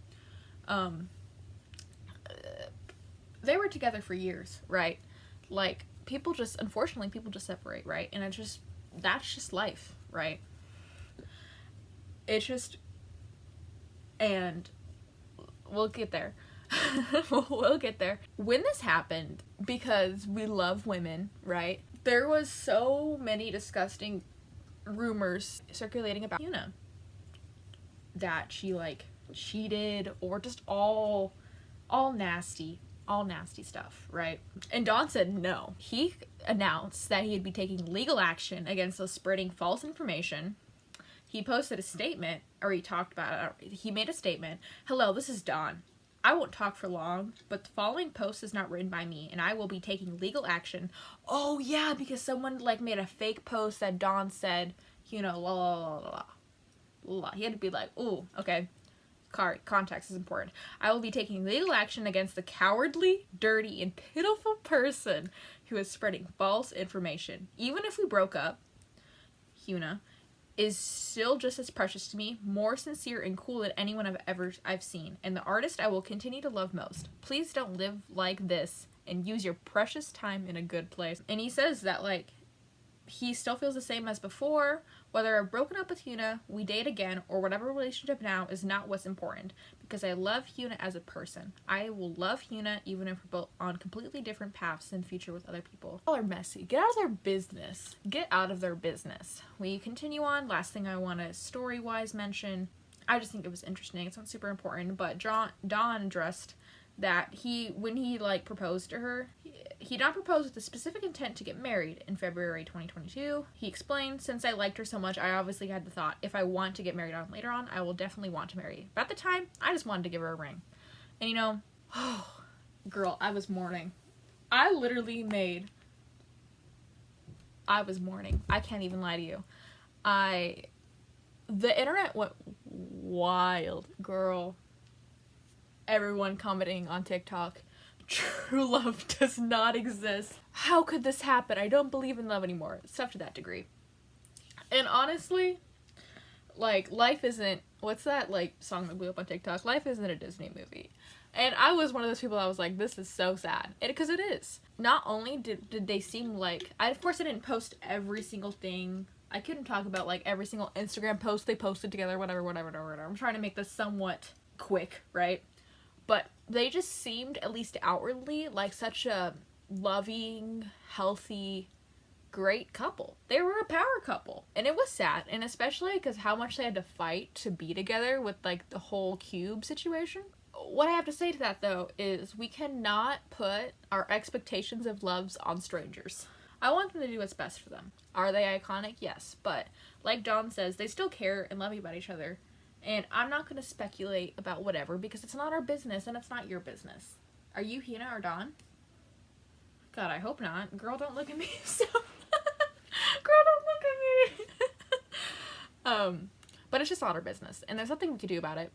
They were together for years, right? Like, unfortunately, people just separate, right? And that's just life, right? And we'll get there. We'll get there. When this happened, because we love women, right? There was so many disgusting rumors circulating about Hyuna. That she, like, cheated, or just all nasty stuff, right? And Dawn said no. He announced that he'd be taking legal action against those spreading false information. He posted a statement, or he talked about it. He made a statement. "Hello, this is Dawn. I won't talk for long, but the following post is not written by me, and I will be taking legal action." Oh yeah, because someone, like, made a fake post that Dawn said, you know, la la la la la. He had to be like, ooh, okay. Context is important. "I will be taking legal action against the cowardly, dirty, and pitiful person who is spreading false information. Even if we broke up, Hyuna is still just as precious to me, more sincere and cool than anyone I've seen, and the artist I will continue to love most. Please don't live like this and use your precious time in a good place." And he says that, like, he still feels the same as before. "Whether I've broken up with Hyuna, we date again, or whatever relationship now is not what's important, because I love Hyuna as a person. I will love Hyuna even if we're both on completely different paths in the future with other people." All are messy. Get out of their business. Get out of their business. We continue on. Last thing I want to story-wise mention, I just think it was interesting. It's not super important, but Dawn addressed that when he like proposed to her, he not proposed with the specific intent to get married in February 2022. He explained, "Since I liked her so much, I obviously had the thought, if I want to get married on later on, I will definitely want to marry. But at the time, I just wanted to give her a ring." And you know, girl, I was mourning. I was mourning. I can't even lie to you. The internet went wild, girl. Everyone commenting on TikTok, "True love does not exist. How could this happen? I don't believe in love anymore." Stuff to that degree. And honestly, like, life isn't, what's that, like, song that blew up on TikTok? Life isn't a Disney movie. And I was one of those people that was like, this is so sad. Because it is. Not only did they seem like, of course I didn't post every single thing. I couldn't talk about, like, every single Instagram post they posted together, whatever. I'm trying to make this somewhat quick, right? But they just seemed, at least outwardly, like such a loving, healthy, great couple. They were a power couple. And it was sad. And especially because how much they had to fight to be together with, like, the whole Cube situation. What I have to say to that, though, is we cannot put our expectations of loves on strangers. I want them to do what's best for them. Are they iconic? Yes. But, like Dawn says, they still care and love about each other. And I'm not going to speculate about whatever, because it's not our business and it's not your business. Are you Hyuna or Dawn? God, I hope not. Girl, don't look at me. Girl, don't look at me. But it's just not our business. And there's nothing we can do about it.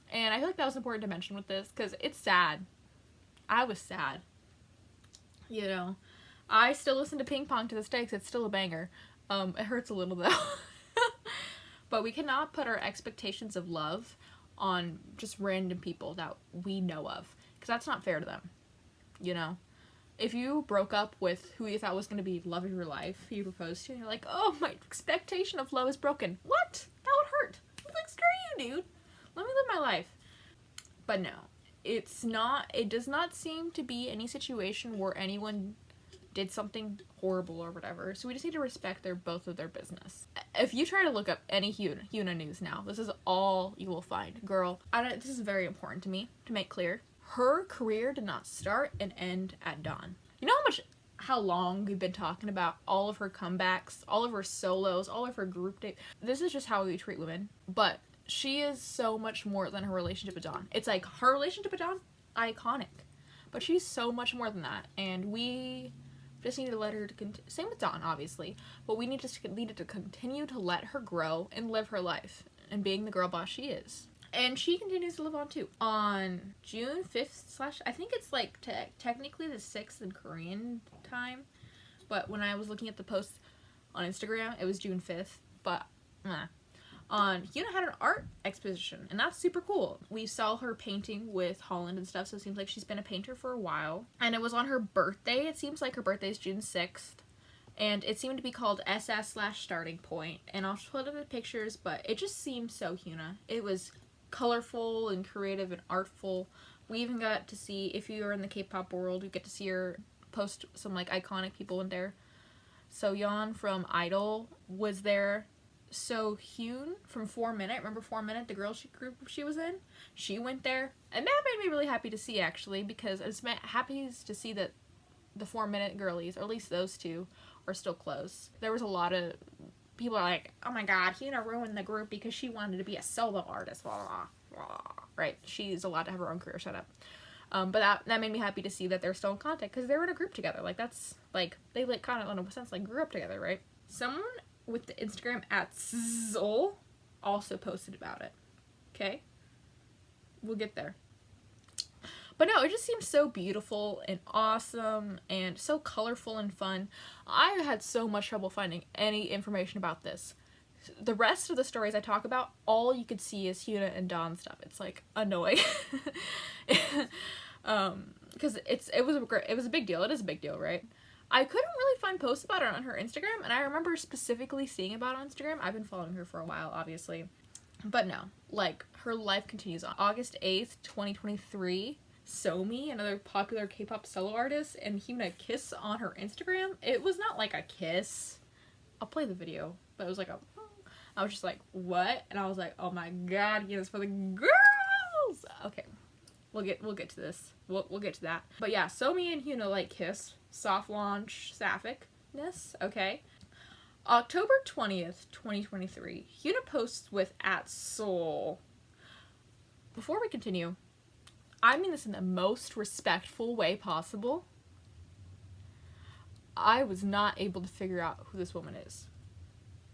And I feel like that was important to mention with this, because it's sad. I was sad. You know. I still listen to Ping Pong to this day, because it's still a banger. It hurts a little, though. But we cannot put our expectations of love on just random people that we know of, because that's not fair to them, you know? If you broke up with who you thought was going to be love of your life, who you proposed to, and you're like, "Oh, my expectation of love is broken." What? That would hurt. Like, screw you, dude. Let me live my life. But no, it does not seem to be any situation where anyone did something horrible or whatever. So we just need to respect both of their business. If you try to look up any Hyuna news now, this is all you will find. Girl, this is very important to me to make clear. Her career did not start and end at Dawn. You know how long we've been talking about all of her comebacks, all of her solos, all of her group dates. This is just how we treat women. But she is so much more than her relationship with Dawn. It's like her relationship with Dawn, iconic. But she's so much more than that. And we just need to let her same with Dawn, obviously. But we needed to continue to let her grow and live her life. And being the girl boss she is. And she continues to live on too. On June 5th / I think it's like technically the 6th in Korean time. But when I was looking at the post on Instagram, it was June 5th. But, Hyuna had an art exposition. And that's super cool. We saw her painting with Holland and stuff. So it seems like she's been a painter for a while. And it was on her birthday. It seems like her birthday is June 6th. And it seemed to be called SS/starting point. And I'll put up the pictures. But it just seemed so Hyuna. It was colorful and creative and artful. We even got to see, if you are in the K-pop world, you get to see her post some like iconic people in there. So Yeon from Idol was there. So Hyun from 4 Minute, remember 4 Minute, the girl group she was in? She went there. And that made me really happy to see, actually, because I was happy to see that the 4 Minute girlies, or at least those two, are still close. There was a lot of people are like, oh my god, Hyuna ruined the group because she wanted to be a solo artist, blah, blah, blah. Right, she's allowed to have her own career, shut up. But that made me happy to see that they're still in contact, because they were in a group together. Like, that's, like, they, like, kind of, in a sense, like, grew up together, right? Someone with the Instagram @Zol also posted about it. Okay? We'll get there. But no, it just seems so beautiful and awesome and so colorful and fun. I had so much trouble finding any information about this. The rest of the stories I talk about, all you could see is Hyuna and Dawn stuff. It's like annoying. Because it was a big deal. It is a big deal, right? I couldn't really find posts about it on her Instagram, and I remember specifically seeing about it on Instagram. I've been following her for a while, obviously. But no, like, her life continues on. August 8th, 2023, Somi, another popular K-pop solo artist, and Hyuna kiss on her Instagram. It was not like a kiss. I'll play the video, but it was like I was just like, what? And I was like, oh my god, yes, for the girls! Okay, we'll get to this. We'll get to that. But yeah, Somi and Hyuna, like, kiss. Soft launch sapphicness, okay? October 20th, 2023, Hyuna posts with @Soul. Before we continue, I mean this in the most respectful way possible. I was not able to figure out who this woman is.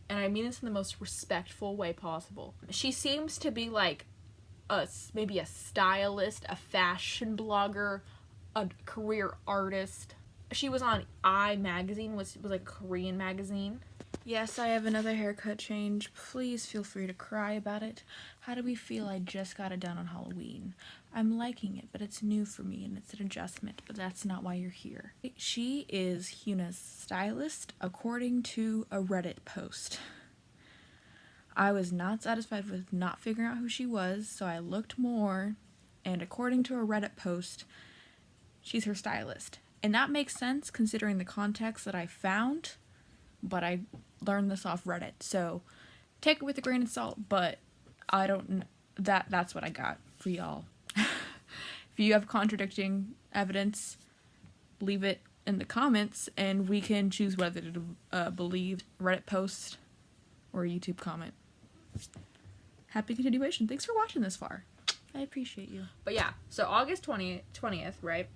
And I mean this in the most respectful way possible. She seems to be like maybe a stylist, a fashion blogger, a career artist. She was on I magazine, was like a Korean magazine. Yes, I have another haircut change. Please feel free to cry about it. How do we feel? I just got it done on Halloween. I'm liking it, but it's new for me and it's an adjustment, but that's not why you're here. She is Hyuna's stylist, according to a Reddit post. I was not satisfied with not figuring out who she was, so I looked more, and according to a Reddit post, she's her stylist. And that makes sense considering the context that I found, but I learned this off Reddit, so take it with a grain of salt, but I don't, that's what I got for y'all. If you have contradicting evidence, leave it in the comments, and we can choose whether to believe Reddit post or YouTube comment. Happy continuation. Thanks for watching this far. I appreciate you. But yeah, so August 20th, right?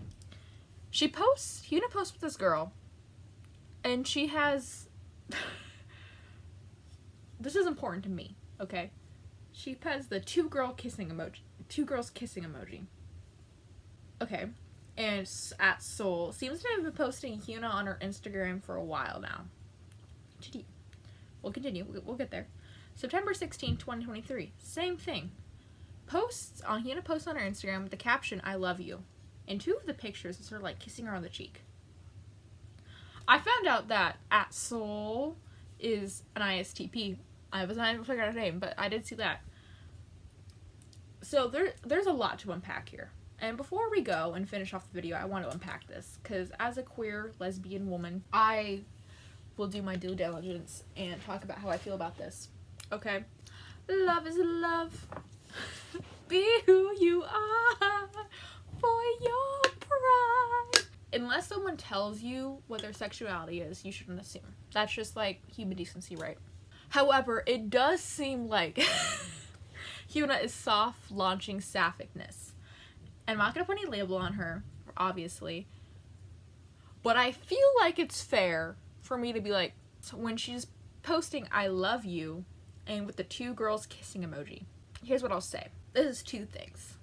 Hyuna posts with this girl, and she has, this is important to me, okay? She has the two girls kissing emoji. Okay, and @Soul seems to have been posting Hyuna on her Instagram for a while now. We'll continue. We'll get there. September 16, 2023. Same thing. Hyuna posts on her Instagram with the caption, I love you. And two of the pictures is her, like, kissing her on the cheek. I found out that @Soul is an ISTP. I was not able to figure out her name, but I did see that. So there's a lot to unpack here. And before we go and finish off the video, I want to unpack this, because as a queer lesbian woman, I will do my due diligence and talk about how I feel about this. Okay? Love is love. Be who you are for your pride. Unless someone tells you what their sexuality is, you shouldn't assume. That's just like human decency, right? However, it does seem like Hyuna is soft launching sapphicness. And I'm not gonna put any label on her, obviously. But I feel like it's fair for me to be like, so when she's posting I love you and with the two girls kissing emoji, here's what I'll say. This is two things.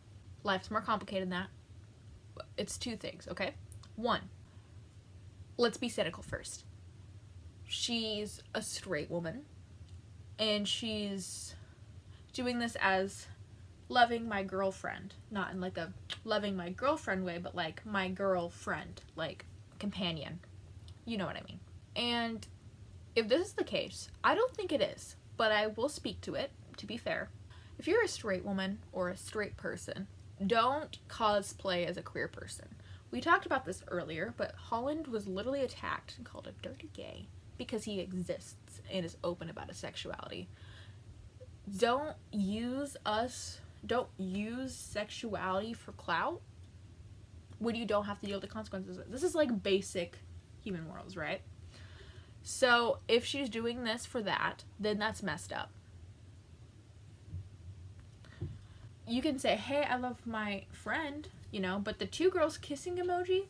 Life's more complicated than that. But it's two things, okay? One, let's be cynical first. She's a straight woman, and she's doing this as loving my girlfriend. Not in like a loving my girlfriend way, but like my girlfriend, like companion. You know what I mean. And if this is the case, I don't think it is, but I will speak to it, to be fair. If you're a straight woman or a straight person, don't cosplay as a queer person. We talked about this earlier, but Holland was literally attacked and called a dirty gay because he exists and is open about his sexuality. Don't use sexuality for clout when you don't have to deal with the consequences. This is like basic human morals, right? So if she's doing this for that, then that's messed up. You can say, hey, I love my friend, you know, but the two girls kissing emoji,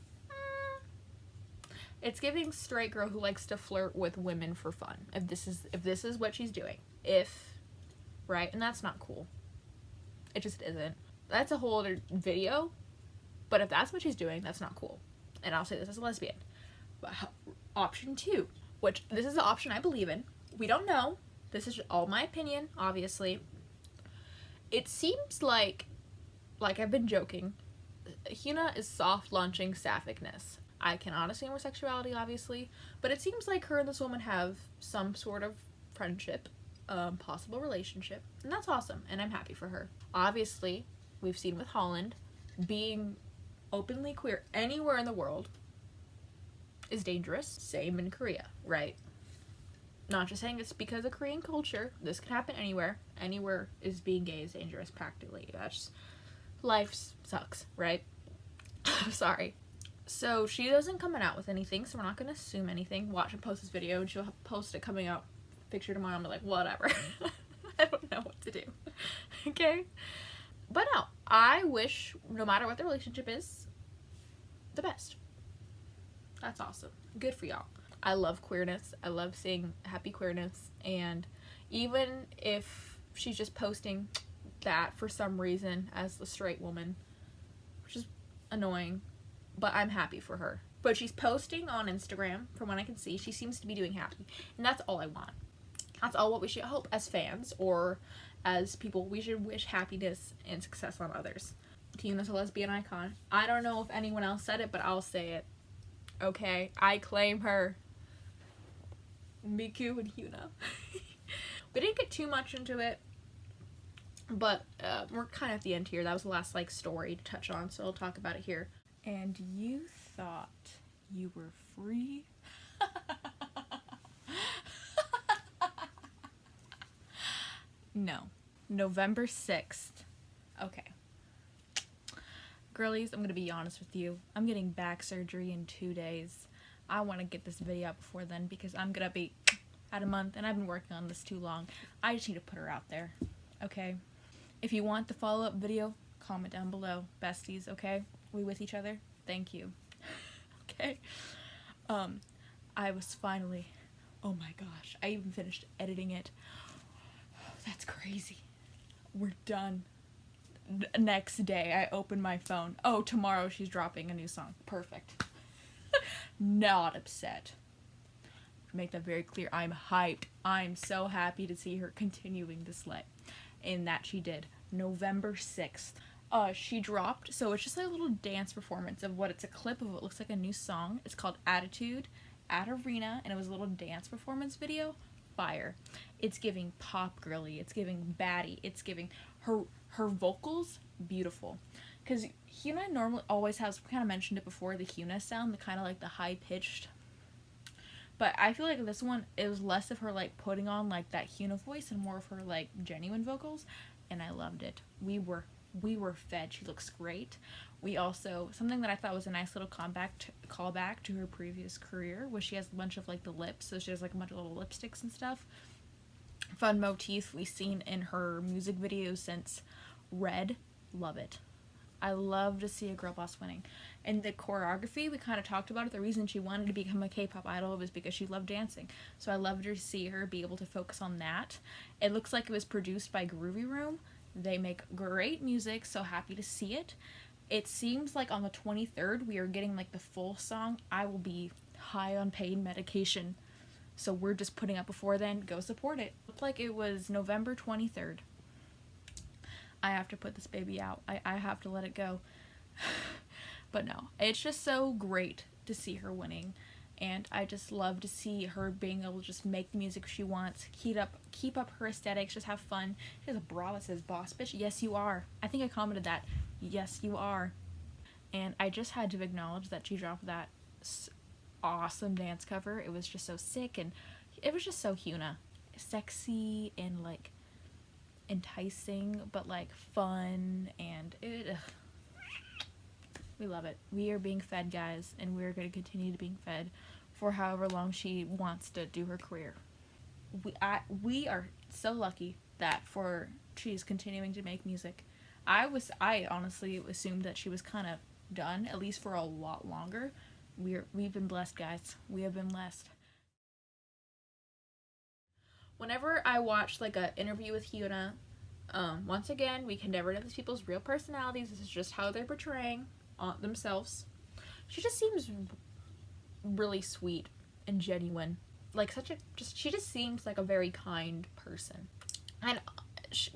it's giving straight girl who likes to flirt with women for fun. If this is what she's doing. Right? And that's not cool. It just isn't. That's a whole other video, but if that's what she's doing, that's not cool. And I'll say this as a lesbian. But option 2, which this is the option I believe in. We don't know. This is all my opinion, obviously. It seems like I've been joking, Hyuna is soft launching sapphicness. I cannot understand her sexuality, obviously, but it seems like her and this woman have some sort of friendship, possible relationship, and that's awesome, and I'm happy for her. Obviously, we've seen with Holland, being openly queer anywhere in the world is dangerous. Same in Korea, right? Not just saying it's because of Korean culture. This can happen anywhere. Anywhere is being gay is dangerous, practically. That's life sucks, right? I'm sorry. So she doesn't coming out with anything, so we're not gonna assume anything. Watch her post this video, and she'll post it coming out picture tomorrow. I'm like, whatever. I don't know what to do. Okay? But no, I wish, no matter what the relationship is, the best. That's awesome. Good for y'all. I love queerness. I love seeing happy queerness. And even if she's just posting that for some reason as the straight woman, which is annoying, but I'm happy for her. But she's posting on Instagram, from what I can see. She seems to be doing happy. And that's all I want. That's all what we should hope as fans or as people. We should wish happiness and success on others. Hyuna's a lesbian icon. I don't know if anyone else said it, but I'll say it. Okay? I claim her. Miku and Hyuna. We didn't get too much into it, but we're kind of at the end here. That was the last story to touch on, so I'll talk about it here. And you thought you were free? No. November 6th. Okay. Girlies, I'm gonna be honest with you. I'm getting back surgery in 2 days. I want to get this video out before then because I'm gonna be at a month and I've been working on this too long. I just need to put her out there. Okay? If you want the follow-up video, comment down below. Besties, okay? We with each other? Thank you. Okay? I was finally, oh my gosh, I even finished editing it. That's crazy. We're done. Next day, I open my phone. Oh, tomorrow she's dropping a new song. Perfect. Not upset. Make that very clear. I'm hyped. I'm so happy to see her continuing to slay. And that she did. November 6th. She dropped, so it's just like a little dance performance of what it's a clip of what looks like a new song. It's called Attitude at Arena, and it was a little dance performance video. Fire. It's giving pop girly. It's giving baddie. It's giving her vocals beautiful. because Hyuna normally always has, we kind of mentioned it before, the Hyuna sound, the kind of like the high pitched. But I feel like this one, it was less of her like putting on like that Hyuna voice and more of her like genuine vocals, and I loved it. We were fed. She looks great. We also, something that I thought was a nice little callback to her previous career was she has a bunch of like the lips, so she has like a bunch of little lipsticks and stuff. Fun motif we've seen in her music videos since Red. Love it. I love to see a girl boss winning. And the choreography, we kind of talked about it. The reason she wanted to become a K-pop idol was because she loved dancing. So I loved to see her be able to focus on that. It looks like it was produced by Groovy Room. They make great music, so happy to see it. It seems like on the 23rd we are getting like the full song. I will be high on pain medication, so we're just putting up before then. Go support it. Looked like it was November 23rd. I have to put this baby out. I have to let it go. But no, it's just so great to see her winning, and I just love to see her being able to just make the music she wants, keep up her aesthetics, just have fun. She has a bra that says boss bitch. Yes, you are. I think I commented that. Yes, you are. And I just had to acknowledge that she dropped that awesome dance cover. It was just so sick, and it was just so Hyuna. Sexy and like enticing, but like fun, and we love it. We are being fed, guys, and we're going to continue to being fed for however long she wants to do her career. We are so lucky that she's continuing to make music. I honestly assumed that she was kind of done, at least for a lot longer. We've been blessed, guys. We have been blessed. Whenever I watch like an interview with Hyuna, once again, we can never know these people's real personalities. This is just how they're portraying themselves. She just seems really sweet and genuine. Like she just seems like a very kind person. And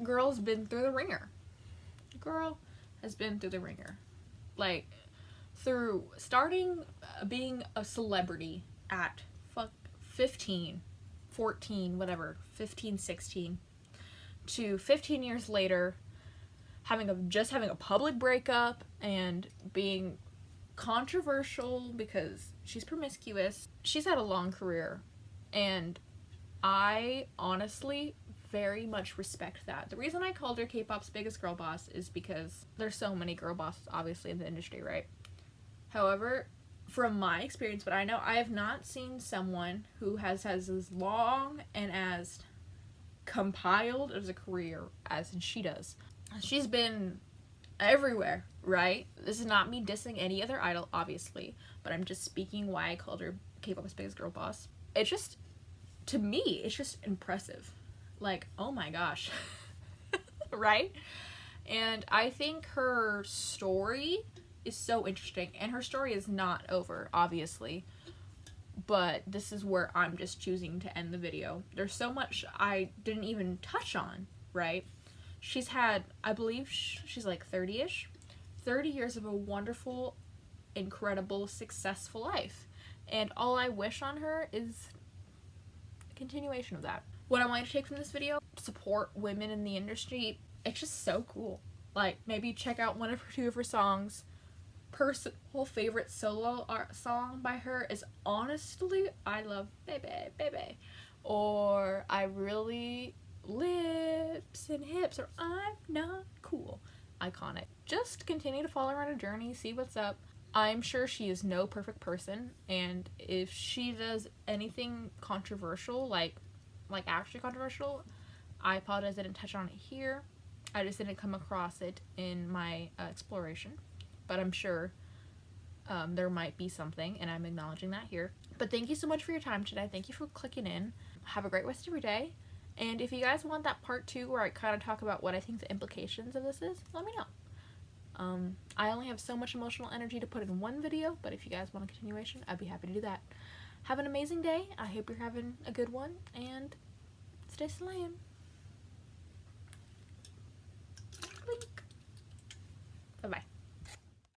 girl's been through the ringer. Girl has been through the ringer. Like, through starting being a celebrity at 15, 14, whatever, 15, 16, to 15 years later having a public breakup and being controversial because she's promiscuous. She's had a long career, and I honestly very much respect that. The reason I called her K-pop's biggest girl boss is because there's so many girl bosses obviously in the industry, right? However, from my experience, what I know, I have not seen someone who has as long and as compiled as a career as she does. She's been everywhere, right? This is not me dissing any other idol, obviously, but I'm just speaking why I called her K-pop's biggest girl boss. It's just, to me, it's just impressive. Like, oh my gosh. Right? And I think her story is so interesting, and her story is not over, obviously, but this is where I'm just choosing to end the video. There's so much I didn't even touch on, right? She's had, I believe she's like 30-ish, 30 years of a wonderful, incredible, successful life, and all I wish on her is a continuation of that. What I want you to take from this video: support women in the industry. It's just so cool. Like, maybe check out one of her 2 of her songs. Personal favorite solo song by her is honestly I Love Baby Baby, or I Really Lips and Hips, or I'm Not Cool. Iconic. Just continue to follow her on her journey, see what's up. I'm sure she is no perfect person, and if she does anything controversial, like actually controversial, I apologize I didn't touch on it here. I just didn't come across it in my exploration, but I'm sure there might be something, and I'm acknowledging that here. But thank you so much for your time today. Thank you for clicking in. Have a great rest of your day, and if you guys want that part 2 where I kind of talk about what I think the implications of this is, let me know. I only have so much emotional energy to put in one video, but if you guys want a continuation, I'd be happy to do that. Have an amazing day. I hope you're having a good one, and stay slaying.